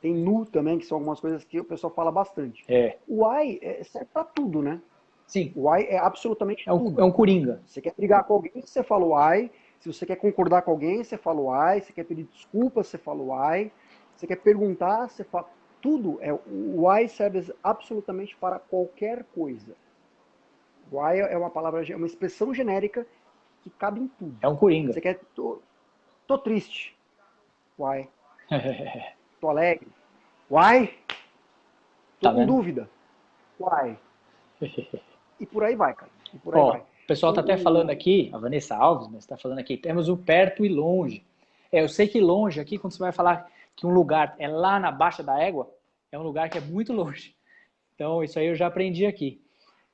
Tem nu também, que são algumas coisas que o pessoal fala bastante. É. O uai serve para tudo, né? Sim, O uai é absolutamente é tudo. um coringa. Você quer brigar com alguém, você fala uai. Se você quer concordar com alguém, você fala uai. Se você quer pedir desculpas, você fala uai. Se você quer perguntar, você fala. Tudo é. O uai serve absolutamente para qualquer coisa. Why é uma palavra, é uma expressão genérica que cabe em tudo. É um coringa. Você quer, tô triste. Why? Tô alegre. Why? Tô Tá com vendo? dúvida. Why? E por aí vai, cara. E por aí Ó, vai. o pessoal Então, tá até falando aqui, a Vanessa Alves, mas tá falando aqui, temos o perto e longe. É, eu sei que longe aqui, quando você vai falar que um lugar é lá na Baixa da Égua, é um lugar que é muito longe. Então, isso aí eu já aprendi aqui.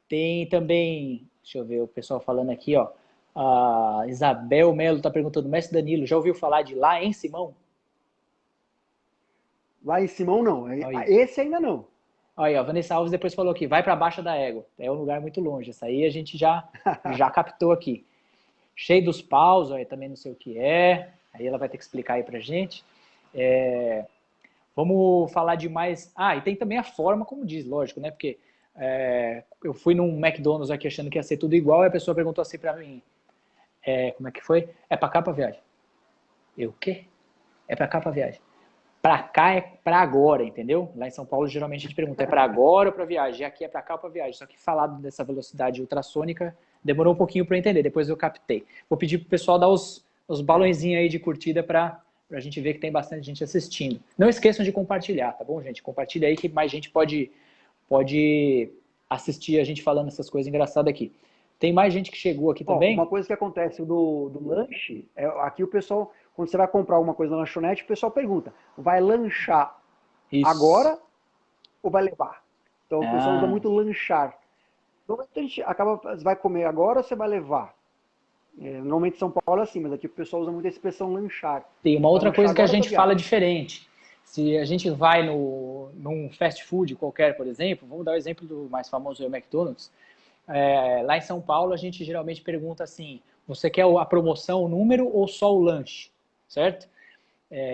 Tem também, deixa eu ver o pessoal falando aqui, ó. A Isabel Melo tá perguntando, mestre Danilo, já ouviu falar de lá em Simão? lá em Simão, não. Aí, Esse ainda não. aí, ó, a Vanessa Alves depois falou aqui, vai para Baixa da Égua. É um lugar muito longe. Essa aí a gente já captou aqui. Cheio dos paus, aí também não sei o que é. Aí ela vai ter que explicar aí pra gente. É, vamos falar de mais. Ah, e tem também a forma, como diz, lógico, né? Porque eu fui num McDonald's aqui achando que ia ser tudo igual, e a pessoa perguntou assim pra mim: como é que foi? É pra cá pra viagem? Eu, o quê? É pra cá pra viagem? Pra cá é pra agora, entendeu? Lá em São Paulo, geralmente a gente pergunta, é pra agora ou pra viagem? E aqui é pra cá ou pra viagem? Só que falado dessa velocidade ultrassônica, demorou um pouquinho pra eu entender, depois eu captei. Vou pedir pro pessoal dar os balõezinhos aí de curtida pra gente ver que tem bastante gente assistindo. Não esqueçam de compartilhar, tá bom, gente? Compartilha aí que mais gente pode assistir a gente falando essas coisas engraçadas aqui. Tem mais gente que chegou aqui Ó, uma também? coisa que acontece do lanche, aqui o pessoal, quando você vai comprar uma coisa na lanchonete, o pessoal pergunta, vai lanchar Isso. agora ou vai levar? Então o pessoal usa Ah, muito lanchar. Normalmente a gente acaba, você vai comer agora ou você vai levar? Normalmente em São Paulo é assim, mas aqui o pessoal usa muito a expressão lanchar. tem uma Vai outra lanchar coisa que a agora para gente fala viagem. diferente. Se a gente vai num fast food qualquer, por exemplo, vamos dar o exemplo do mais famoso, o McDonald's. Lá em São Paulo, a gente geralmente pergunta assim: você quer a promoção, o número ou só o lanche? Certo?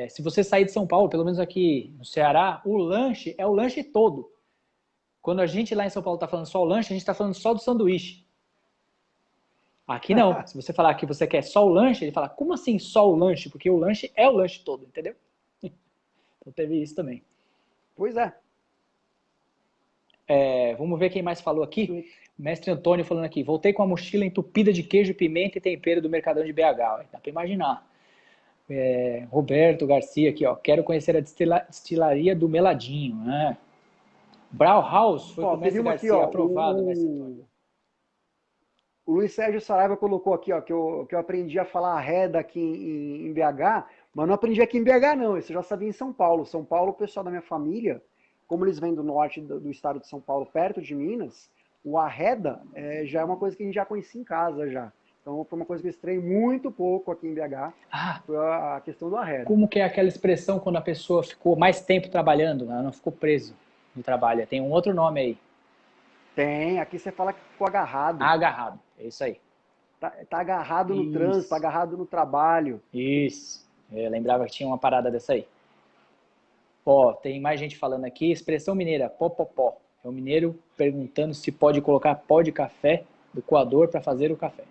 Se você sair de São Paulo, pelo menos aqui no Ceará, o lanche é o lanche todo. Quando a gente lá em São Paulo está falando só o lanche, a gente está falando só do sanduíche. Aqui não. Se você falar que você quer só o lanche, ele fala, como assim só o lanche? Porque o lanche é o lanche todo, entendeu? Então teve isso também. Pois é. Vamos ver quem mais falou aqui. O mestre Antônio falando aqui. Voltei com a mochila entupida de queijo, pimenta e tempero do Mercadão de BH. Dá para imaginar. Roberto Garcia aqui, ó. Quero conhecer a destilaria do Meladinho. Né? Brauhaus foi com Ó, o teve mestre uma aqui, Garcia. ó. Aprovado, mestre Antônio. O Luiz Sérgio Saraiva colocou aqui, ó, que eu aprendi a falar reda aqui em BH, mas não aprendi aqui em BH, não. Isso eu já sabia em São Paulo. São Paulo, o pessoal da minha família, como eles vêm do norte do estado de São Paulo, perto de Minas, o arreda já é uma coisa que a gente já conhecia em casa já. Então foi uma coisa que eu estranhei muito pouco aqui em BH, Ah, foi a questão do arreda. como que é aquela expressão quando a pessoa ficou mais tempo trabalhando, ela não ficou preso no trabalho? Tem um outro nome aí. Tem, aqui você fala que ficou agarrado. Agarrado. É isso aí. Tá agarrado no trânsito, tá Isso. agarrado no trabalho. Isso. Eu lembrava que tinha uma parada dessa aí. Ó, tem mais gente falando aqui. Expressão mineira, popopó. É o mineiro perguntando se pode colocar pó de café do coador para fazer o café.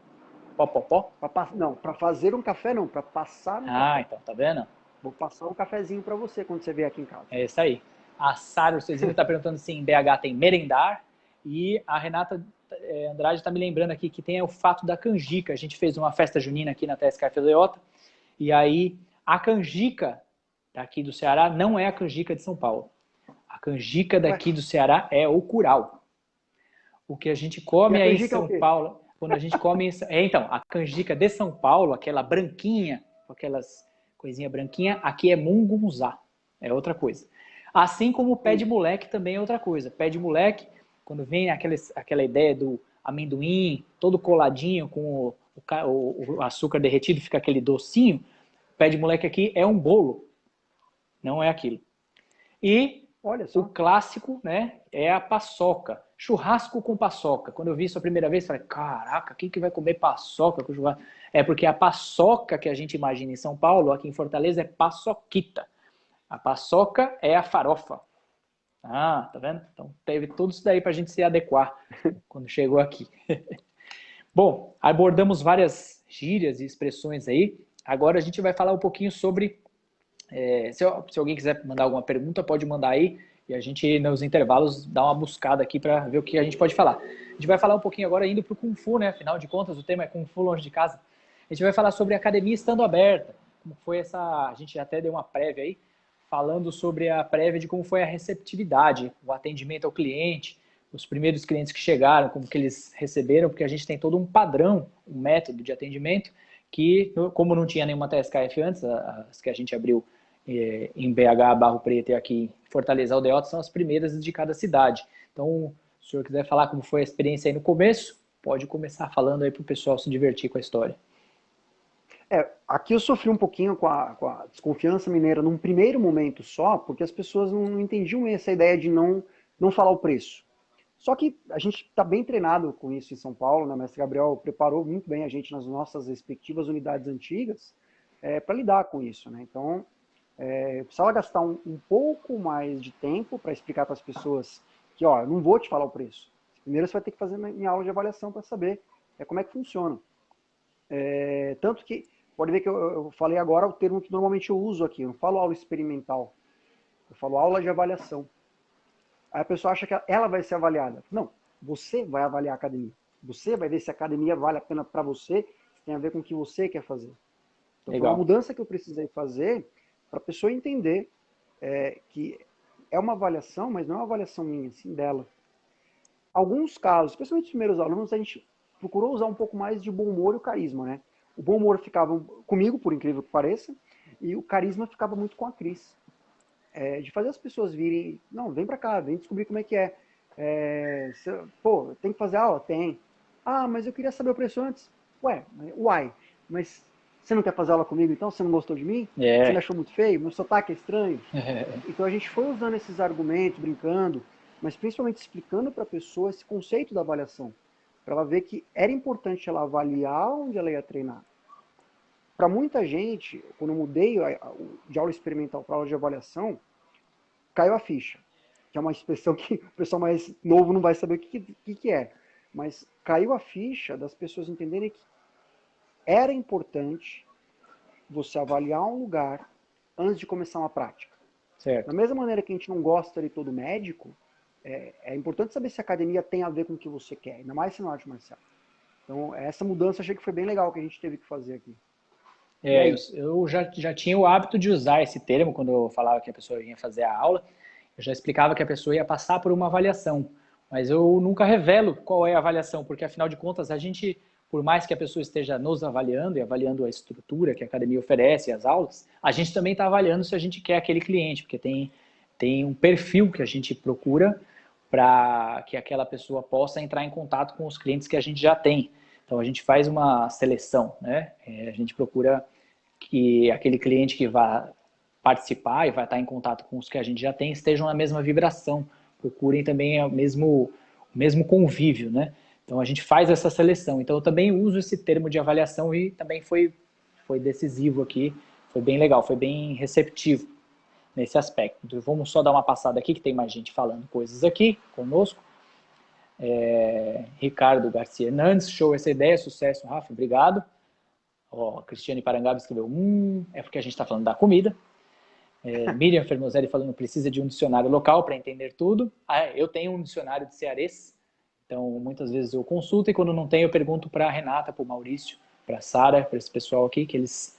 Popopó? Não, para fazer um café não, para passar um Ah, café. então, tá vendo? Vou passar um cafezinho para você quando você vier aqui em casa. É isso aí. A Sara Cezino está perguntando se em BH tem merendar. E a Renata Andrade está me lembrando aqui que tem o fato da canjica. A gente fez uma festa junina aqui na TSK Feijoada. E aí, a canjica daqui do Ceará não é a canjica de São Paulo. A canjica Ué, daqui do Ceará é o curau. O que a gente e come a aí em canjica é o São quê? Paulo, quando a gente come... então, a canjica de São Paulo, aquela branquinha, com aquelas coisinhas branquinhas, aqui é mungunzá. É outra coisa. Assim como o pé de moleque também é outra coisa. Pé de moleque, quando vem aquela ideia do amendoim todo coladinho com o açúcar derretido, fica aquele docinho. Pé de moleque aqui é um bolo, não é aquilo. E Olha o só. clássico, né, é a paçoca. Churrasco com paçoca. Quando eu vi isso a primeira vez, falei, caraca, quem que vai comer paçoca com churrasco? É porque a paçoca que a gente imagina em São Paulo, aqui em Fortaleza, é paçoquita. A paçoca é a farofa. Ah, tá vendo? Então teve tudo isso daí para a gente se adequar quando chegou aqui. Bom, abordamos várias gírias e expressões aí. Agora a gente vai falar um pouquinho sobre... se alguém quiser mandar alguma pergunta, pode mandar aí. E a gente, nos intervalos, dá uma buscada aqui para ver o que a gente pode falar. A gente vai falar um pouquinho agora indo para o Kung Fu, né? Afinal de contas, o tema é Kung Fu longe de casa. A gente vai falar sobre a academia estando aberta. Como foi essa... A gente até deu uma prévia aí, falando sobre a prévia de como foi a receptividade, o atendimento ao cliente, os primeiros clientes que chegaram, como que eles receberam, porque a gente tem todo um padrão, um método de atendimento, que, como não tinha nenhuma TSKF antes, as que a gente abriu em BH, Barro Preto e aqui em Fortaleza, Aldeota, são as primeiras de cada cidade. Então, se o senhor quiser falar como foi a experiência aí no começo, pode começar falando aí para o pessoal se divertir com a história. Aqui eu sofri um pouquinho com a desconfiança mineira num primeiro momento só, porque as pessoas não entendiam essa ideia de não falar o preço. Só que a gente está bem treinado com isso em São Paulo, né? O mestre Gabriel preparou muito bem a gente nas nossas respectivas unidades antigas para lidar com isso, né? Então, eu precisava gastar um pouco mais de tempo para explicar para as pessoas que, ó, eu não vou te falar o preço. Primeiro você vai ter que fazer minha aula de avaliação para saber como é que funciona. Tanto que, pode ver que eu falei agora o termo que normalmente eu uso aqui, eu não falo aula experimental, eu falo aula de avaliação. Aí a pessoa acha que ela vai ser avaliada. Não, você vai avaliar a academia. Você vai ver se a academia vale a pena para você, se tem a ver com o que você quer fazer. Então Legal. foi uma mudança que eu precisei fazer para a pessoa entender que é uma avaliação, mas não é uma avaliação minha, sim dela. Alguns casos, especialmente os primeiros alunos, a gente procurou usar um pouco mais de bom humor e o carisma, né? O bom humor ficava comigo, por incrível que pareça, e o carisma ficava muito com a Cris. De fazer as pessoas virem, não, vem pra cá, vem descobrir como é que é. Pô, tem que fazer aula? Tem. Ah, mas eu queria saber o preço antes. Uai, mas você não quer fazer aula comigo então? Você não gostou de mim? Você me achou muito feio? Meu sotaque é estranho? Então a gente foi usando esses argumentos, brincando, mas principalmente explicando para a pessoa esse conceito da avaliação, para ela ver que era importante ela avaliar onde ela ia treinar. Para muita gente, quando eu mudei de aula experimental para aula de avaliação, caiu a ficha, que é uma expressão que o pessoal mais novo não vai saber o que é. Mas caiu a ficha das pessoas entenderem que era importante você avaliar um lugar antes de começar uma prática. Certo. Da mesma maneira que a gente não gosta de todo médico, é importante saber se a academia tem a ver com o que você quer, ainda mais se não arte marcial. Então, essa mudança achei que foi bem legal que a gente teve que fazer aqui. Eu já tinha o hábito de usar esse termo quando eu falava que a pessoa vinha fazer a aula. Eu já explicava que a pessoa ia passar por uma avaliação, mas eu nunca revelo qual é a avaliação, porque afinal de contas a gente, por mais que a pessoa esteja nos avaliando e avaliando a estrutura que a academia oferece, as aulas, a gente também está avaliando se a gente quer aquele cliente, porque tem um perfil que a gente procura para que aquela pessoa possa entrar em contato com os clientes que a gente já tem. Então a gente faz uma seleção, né? A gente procura que aquele cliente que vai participar e vai estar em contato com os que a gente já tem estejam na mesma vibração, procurem também o mesmo convívio, né? Então a gente faz essa seleção. Então eu também uso esse termo de avaliação e também foi decisivo aqui, foi bem legal, foi bem receptivo nesse aspecto. Então, vamos só dar uma passada aqui, que tem mais gente falando coisas aqui conosco. Ricardo Garcia Hernandes, show essa ideia, sucesso, Rafa, obrigado. Cristiane Parangaba escreveu, é porque a gente está falando da comida. Miriam Fermozelli falando, precisa de um dicionário local para entender tudo. Eu tenho um dicionário de cearense, então muitas vezes eu consulto e quando não tenho eu pergunto para a Renata, para o Maurício, para a Sara, para esse pessoal aqui, que eles...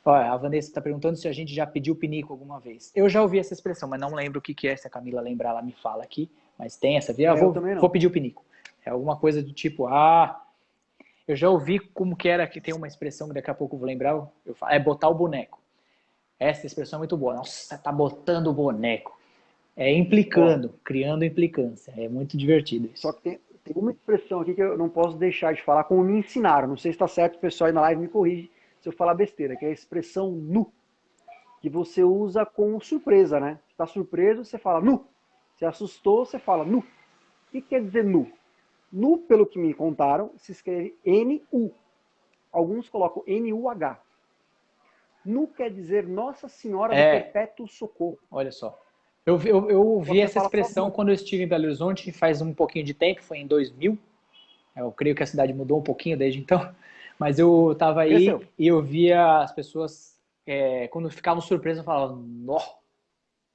a Vanessa está perguntando se a gente já pediu pinico alguma vez. Eu já ouvi essa expressão, mas não lembro o que é. Se a Camila lembrar, ela me fala aqui. Mas tem essa via, vou pedir o pinico. É alguma coisa do tipo, eu já ouvi como que era, que tem uma expressão que daqui a pouco eu vou lembrar, botar o boneco. Essa expressão é muito boa. Nossa, tá botando o boneco. é implicando, criando implicância. É muito divertido isso. Só que tem uma expressão aqui que eu não posso deixar de falar, como me ensinaram. Não sei se está certo, o pessoal aí na live me corrige se eu falar besteira, que é a expressão nu, que você usa com surpresa, né? Você está surpreso, você fala nu. Se assustou, você fala nu. O que quer dizer nu? Nu, pelo que me contaram, se escreve N-U. Alguns colocam N-U-H. Nu quer dizer Nossa Senhora do Perpétuo Socorro. Olha só. Eu ouvi essa expressão só, quando eu estive em Belo Horizonte, faz um pouquinho de tempo, foi em 2000. Eu creio que a cidade mudou um pouquinho desde então. Mas eu estava aí cresceu. e eu via as pessoas, quando ficavam surpresas, falavam, nó.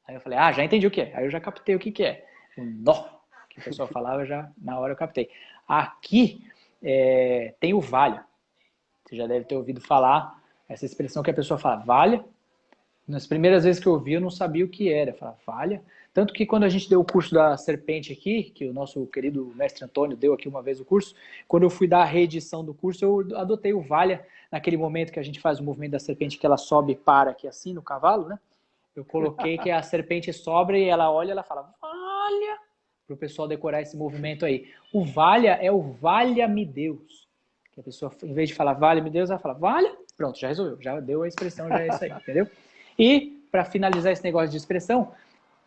Aí eu falei, já entendi o que é. Aí eu já captei o que é. O nó que o pessoal falava, já na hora eu captei. Aqui tem o valha. Você já deve ter ouvido falar essa expressão que a pessoa fala, valha. Nas primeiras vezes que eu ouvi, eu não sabia o que era. Eu falava, valha. Tanto que quando a gente deu o curso da Serpente aqui, que o nosso querido mestre Antônio deu aqui uma vez o curso, quando eu fui dar a reedição do curso, eu adotei o valha, naquele momento que a gente faz o movimento da serpente, que ela sobe e para aqui assim no cavalo, né? Eu coloquei que a serpente sobra e ela olha e ela fala, valha, para o pessoal decorar esse movimento aí. O valha é o valha-me Deus. Que a pessoa, em vez de falar valha-me Deus, ela fala, valha, pronto, já resolveu, já deu a expressão, já é isso aí, entendeu? E, para finalizar esse negócio de expressão,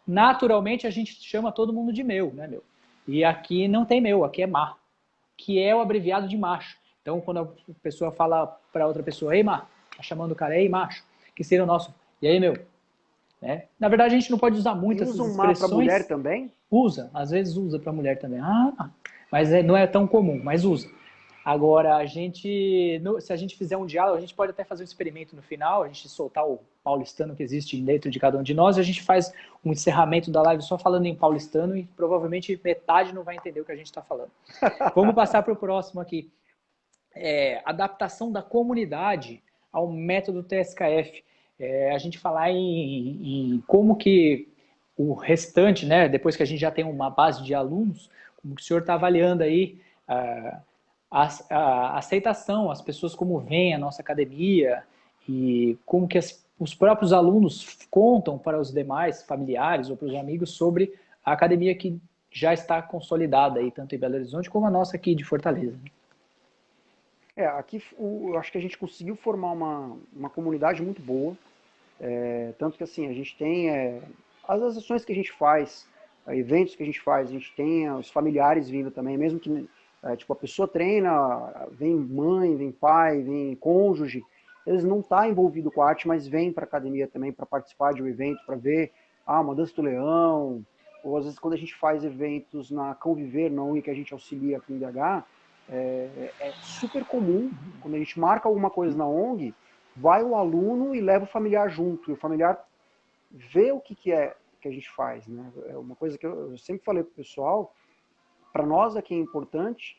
naturalmente a gente chama todo mundo de meu, né, meu? E aqui não tem meu, aqui é má, que é o abreviado de macho. Então, quando a pessoa fala para outra pessoa, ei, má, tá chamando o cara, ei, macho, que seria o nosso, e aí, meu? Né? Na verdade, a gente não pode usar muito essas expressões. Usa para mulher também? Usa, às vezes usa para mulher também. Mas não é tão comum, mas usa. Agora, se a gente fizer um diálogo, a gente pode até fazer um experimento no final, a gente soltar o paulistano que existe dentro de cada um de nós, e a gente faz um encerramento da live só falando em paulistano e provavelmente metade não vai entender o que a gente está falando. Vamos passar para o próximo aqui. Adaptação da comunidade ao método TSKF. A gente falar em como que o restante, né, depois que a gente já tem uma base de alunos, como que o senhor está avaliando aí a aceitação, as pessoas como veem a nossa academia e como que os próprios alunos contam para os demais familiares ou para os amigos sobre a academia que já está consolidada aí, tanto em Belo Horizonte como a nossa aqui de Fortaleza. Aqui eu acho que a gente conseguiu formar uma comunidade muito boa, tanto que assim, a gente tem as ações que a gente faz, eventos que a gente faz, a gente tem os familiares vindo também, mesmo que tipo, a pessoa treina, vem mãe, vem pai, vem cônjuge, eles não estão envolvidos com a arte, mas vêm para a academia também para participar de um evento, para ver uma dança do leão, ou às vezes quando a gente faz eventos na Cão Viver, na UI que a gente auxilia aqui em BH, é super comum, quando a gente marca alguma coisa na ONG, vai o aluno e leva o familiar junto, e o familiar vê o que é que a gente faz, né? É uma coisa que eu sempre falei para o pessoal, para nós aqui é importante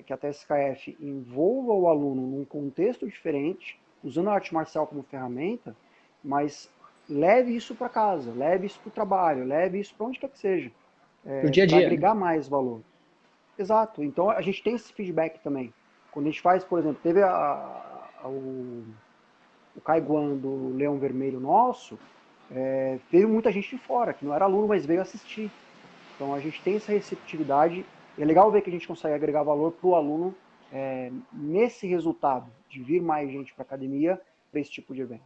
que a TSKF envolva o aluno num contexto diferente, usando a arte marcial como ferramenta, mas leve isso para casa, leve isso para o trabalho, leve isso para onde quer que seja. Pro dia a dia, para agregar mais valor. Exato. Então a gente tem esse feedback também. Quando a gente faz, por exemplo, teve o Caiguan do Leão Vermelho nosso, veio muita gente de fora, que não era aluno, mas veio assistir. Então a gente tem essa receptividade. E é legal ver que a gente consegue agregar valor para o aluno nesse resultado, de vir mais gente para a academia para esse tipo de evento.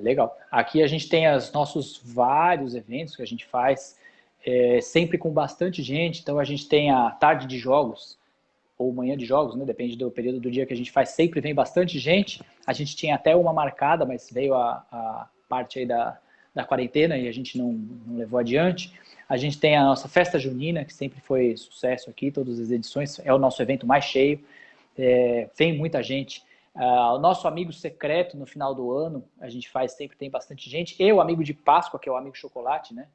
Legal. Aqui a gente tem os nossos vários eventos que a gente faz, sempre com bastante gente. Então a gente tem a tarde de jogos, ou manhã de jogos, né? Depende do período do dia que a gente faz, sempre vem bastante gente. A gente tinha até uma marcada, mas veio a parte aí da quarentena e a gente não levou adiante. A gente tem a nossa festa junina, que sempre foi sucesso aqui, todas as edições, é o nosso evento mais cheio, vem muita gente. O nosso amigo secreto no final do ano, a gente faz, sempre tem bastante gente. E o amigo de Páscoa, que é o amigo chocolate, né?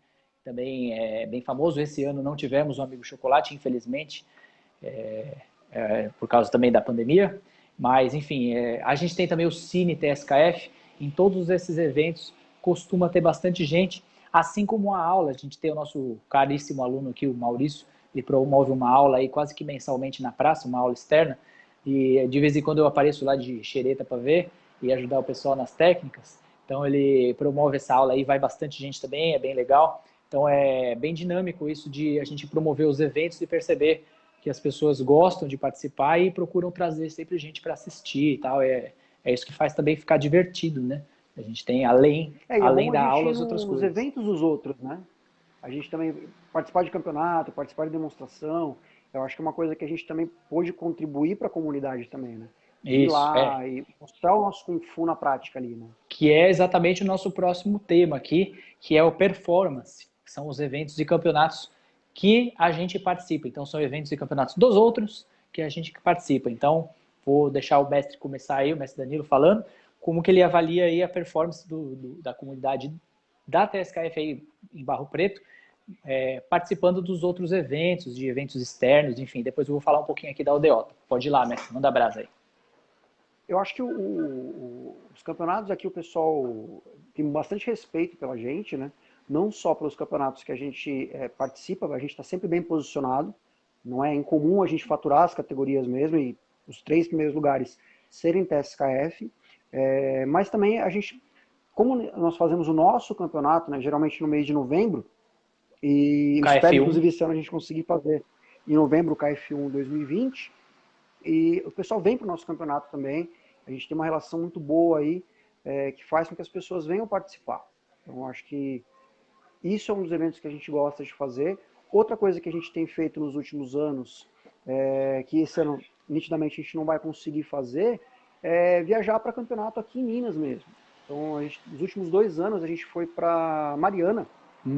Também é bem famoso. Esse ano não tivemos o amigo chocolate, infelizmente, por causa também da pandemia. Mas, enfim, a gente tem também o Cine TSKF. Em todos esses eventos costuma ter bastante gente, assim como a aula. A gente tem o nosso caríssimo aluno aqui, o Maurício, ele promove uma aula aí quase que mensalmente na praça, uma aula externa. E de vez em quando eu apareço lá de xereta para ver e ajudar o pessoal nas técnicas. Então ele promove essa aula aí, vai bastante gente também, é bem legal. Então é bem dinâmico isso de a gente promover os eventos e perceber que as pessoas gostam de participar e procuram trazer sempre gente para assistir e tal. É isso que faz também ficar divertido, né? A gente tem, E é além bom a da gente aula, ir as outras nos coisas. eventos dos outros, né? A gente também participar de campeonato, participar de demonstração, eu acho que é uma coisa que a gente também pôde contribuir para a comunidade também, né? De ir Isso, lá e mostrar o nosso Kung Fu na prática ali, né? que é exatamente o nosso próximo tema aqui, que é o performance, que são os eventos e campeonatos que a gente participa. Então, são eventos e campeonatos dos outros que a gente participa. Então, vou deixar o mestre começar aí, o mestre Danilo, falando como que ele avalia aí a performance da comunidade da TSKF aí em Barro Preto, participando dos outros eventos, de eventos externos, enfim. Depois eu vou falar um pouquinho aqui da Aldeota. Pode ir lá, mestre, manda brasa aí. Eu acho que os campeonatos aqui, o pessoal tem bastante respeito pela gente, né? Não só pelos campeonatos que a gente participa, a gente está sempre bem posicionado. Não é incomum a gente faturar as categorias mesmo e os 3 primeiros lugares serem TSKF. Mas também a gente, como nós fazemos o nosso campeonato, né, geralmente no mês de novembro, e eu espero KF1. inclusive esse ano a gente conseguir fazer em novembro o KF1 2020, e o pessoal vem para o nosso campeonato também. A gente tem uma relação muito boa aí, que faz com que as pessoas venham participar. Então, acho que isso é um dos eventos que a gente gosta de fazer. Outra coisa que a gente tem feito nos últimos anos, que esse ano nitidamente a gente não vai conseguir fazer, é viajar para campeonato aqui em Minas mesmo. Então, nos últimos 2 anos a gente foi para Mariana,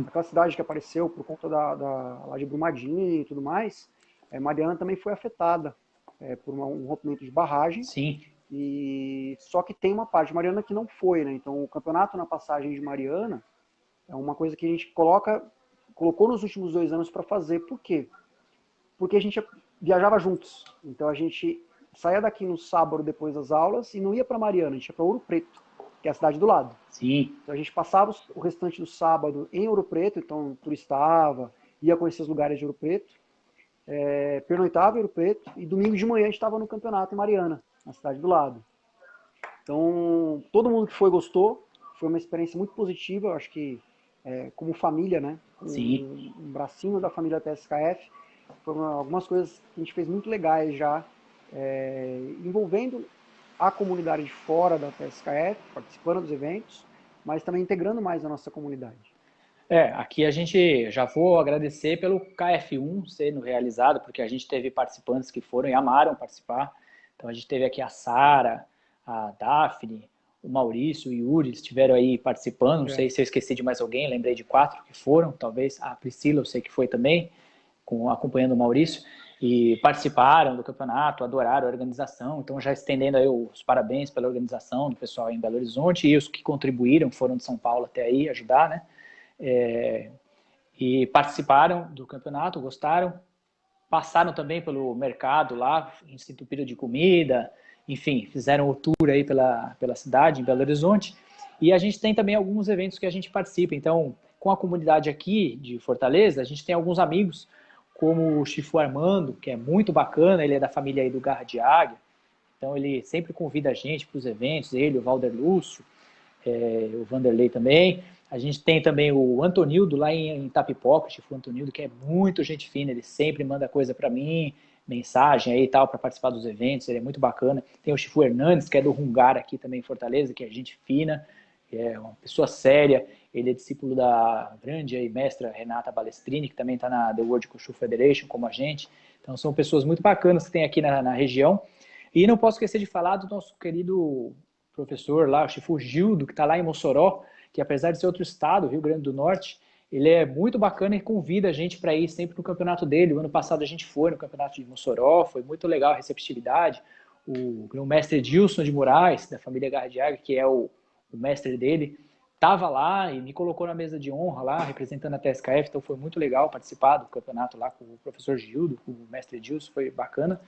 aquela cidade que apareceu por conta lá de Brumadinho e tudo mais. Mariana também foi afetada por um rompimento de barragem. Sim. E só que tem uma parte de Mariana que não foi, né? Então o campeonato na passagem de Mariana é uma coisa que a gente colocou nos últimos 2 anos para fazer. Por quê? Porque a gente viajava juntos. Então a gente saía daqui no sábado depois das aulas e não ia para Mariana, a gente ia para Ouro Preto, que é a cidade do lado. Sim. Então a gente passava o restante do sábado em Ouro Preto, então turistava, ia conhecer os lugares de Ouro Preto, pernoitava em Ouro Preto e domingo de manhã a gente estava no campeonato em Mariana, na cidade do lado. Então todo mundo que foi gostou, foi uma experiência muito positiva, eu acho que como família, né, um bracinho da família TSKF, foram algumas coisas que a gente fez muito legais já, envolvendo a comunidade de fora da TSKF, participando dos eventos, mas também integrando mais a nossa comunidade. Aqui a gente já vou agradecer pelo KF1 sendo realizado, porque a gente teve participantes que foram e amaram participar. Então a gente teve aqui a Sara, a Daphne, o Maurício, o Yuri estiveram aí participando. Não sei se eu esqueci de mais alguém, lembrei de 4 que foram, talvez a Priscila, eu sei que foi também, acompanhando o Maurício, e participaram do campeonato, adoraram a organização. Então já estendendo aí os parabéns pela organização do pessoal em Belo Horizonte e os que contribuíram, foram de São Paulo até aí ajudar, né? E participaram do campeonato, gostaram, passaram também pelo mercado lá, se entupiram de comida, enfim, fizeram o tour aí pela cidade, em Belo Horizonte, e a gente tem também alguns eventos que a gente participa. Então, com a comunidade aqui de Fortaleza, a gente tem alguns amigos, como o Chifu Armando, que é muito bacana, ele é da família aí do Garra de Águia, então ele sempre convida a gente para os eventos, ele, o Valder Lúcio, o Vanderlei também. A gente tem também o Antonildo lá em Itapipoca, o Chifu Antonildo, que é muito gente fina, ele sempre manda coisa para mim, mensagem aí e tal, para participar dos eventos, ele é muito bacana. Tem o Chifu Hernandes, que é do Rungar aqui também em Fortaleza, que é gente fina, é uma pessoa séria, ele é discípulo da grande aí, mestra Renata Balestrini, que também está na The World Wushu Federation, como a gente. Então são pessoas muito bacanas que tem aqui na região. E não posso esquecer de falar do nosso querido professor lá, o Chifu Gildo, que está lá em Mossoró, que apesar de ser outro estado, Rio Grande do Norte, ele é muito bacana e convida a gente para ir sempre no campeonato dele. O ano passado a gente foi no campeonato de Mossoró, foi muito legal a receptividade. O mestre Edilson de Moraes, da família Gardiaga, que é o mestre dele, estava lá e me colocou na mesa de honra lá, representando a TSKF, então foi muito legal participar do campeonato lá com o professor Gildo, com o mestre Edilson, foi bacana.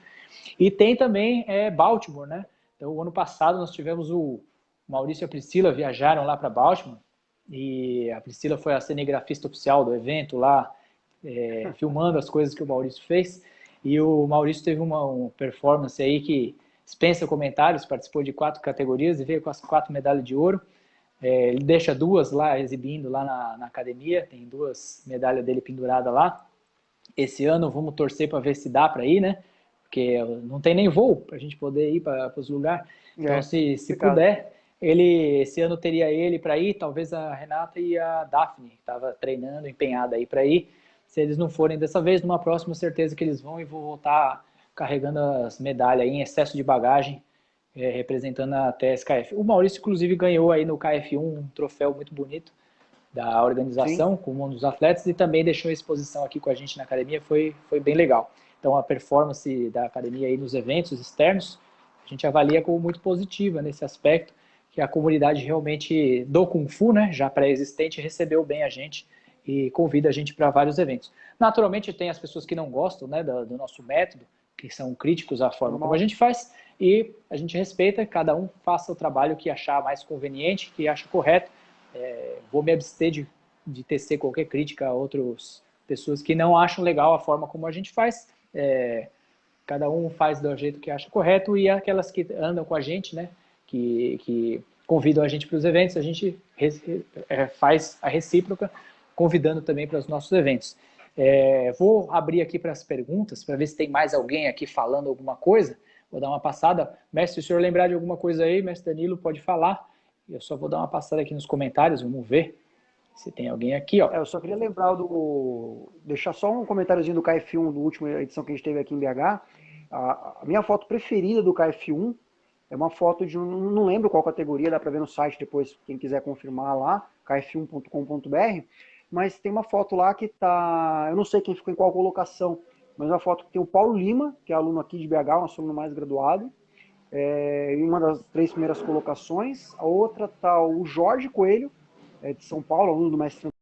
E tem também Baltimore, né? Então, o ano passado nós tivemos o Maurício e a Priscila viajaram lá para Baltimore e a Priscila foi a cinegrafista oficial do evento lá, filmando as coisas que o Maurício fez. E o Maurício teve uma performance aí que dispensa comentários, participou de 4 categorias e veio com as 4 medalhas de ouro. Ele deixa duas lá exibindo lá na academia, tem duas medalhas dele penduradas lá. Esse ano vamos torcer para ver se dá para ir, né? Porque não tem nem voo para a gente poder ir para os lugares. Então, se puder, esse ano teria ele para ir, talvez a Renata e a Daphne, que estava treinando, empenhada aí para ir. Se eles não forem dessa vez, numa próxima, certeza que eles vão e vou voltar carregando as medalhas aí em excesso de bagagem, representando a TSKF. O Maurício, inclusive, ganhou aí no KF1 um troféu muito bonito da organização, Sim. como um dos atletas, e também deixou a exposição aqui com a gente na academia, foi bem legal. Então, a performance da academia aí nos eventos externos, a gente avalia como muito positiva nesse aspecto, que a comunidade realmente do Kung Fu, né, já pré-existente, recebeu bem a gente e convida a gente para vários eventos. Naturalmente, tem as pessoas que não gostam, né, do nosso método, que são críticos à forma como a gente faz, e a gente respeita, cada um faça o trabalho que achar mais conveniente, que acha correto. Vou me abster de tecer qualquer crítica a outras pessoas que não acham legal a forma como a gente faz. Cada um faz do jeito que acha correto, e aquelas que andam com a gente, né, que convidam a gente para os eventos, a gente faz a recíproca, convidando também para os nossos eventos. Vou abrir aqui para as perguntas, para ver se tem mais alguém aqui falando alguma coisa. Vou dar uma passada. Mestre, se o senhor lembrar de alguma coisa aí, mestre Danilo, pode falar. Eu só vou dar uma passada aqui nos comentários, vamos ver se tem alguém aqui, ó. Eu só queria lembrar deixar só um comentáriozinho do KF1, da última edição que a gente teve aqui em BH. A minha foto preferida do KF1 é uma foto de não lembro qual categoria, dá para ver no site depois, quem quiser confirmar lá, kf1.com.br, mas tem uma foto lá que tá, eu não sei quem ficou em qual colocação, mas uma foto que tem o Paulo Lima, que é aluno aqui de BH, um aluno mais graduado, em uma das 3 primeiras colocações. A outra tá o Jorge Coelho, de São Paulo, aluno do mestre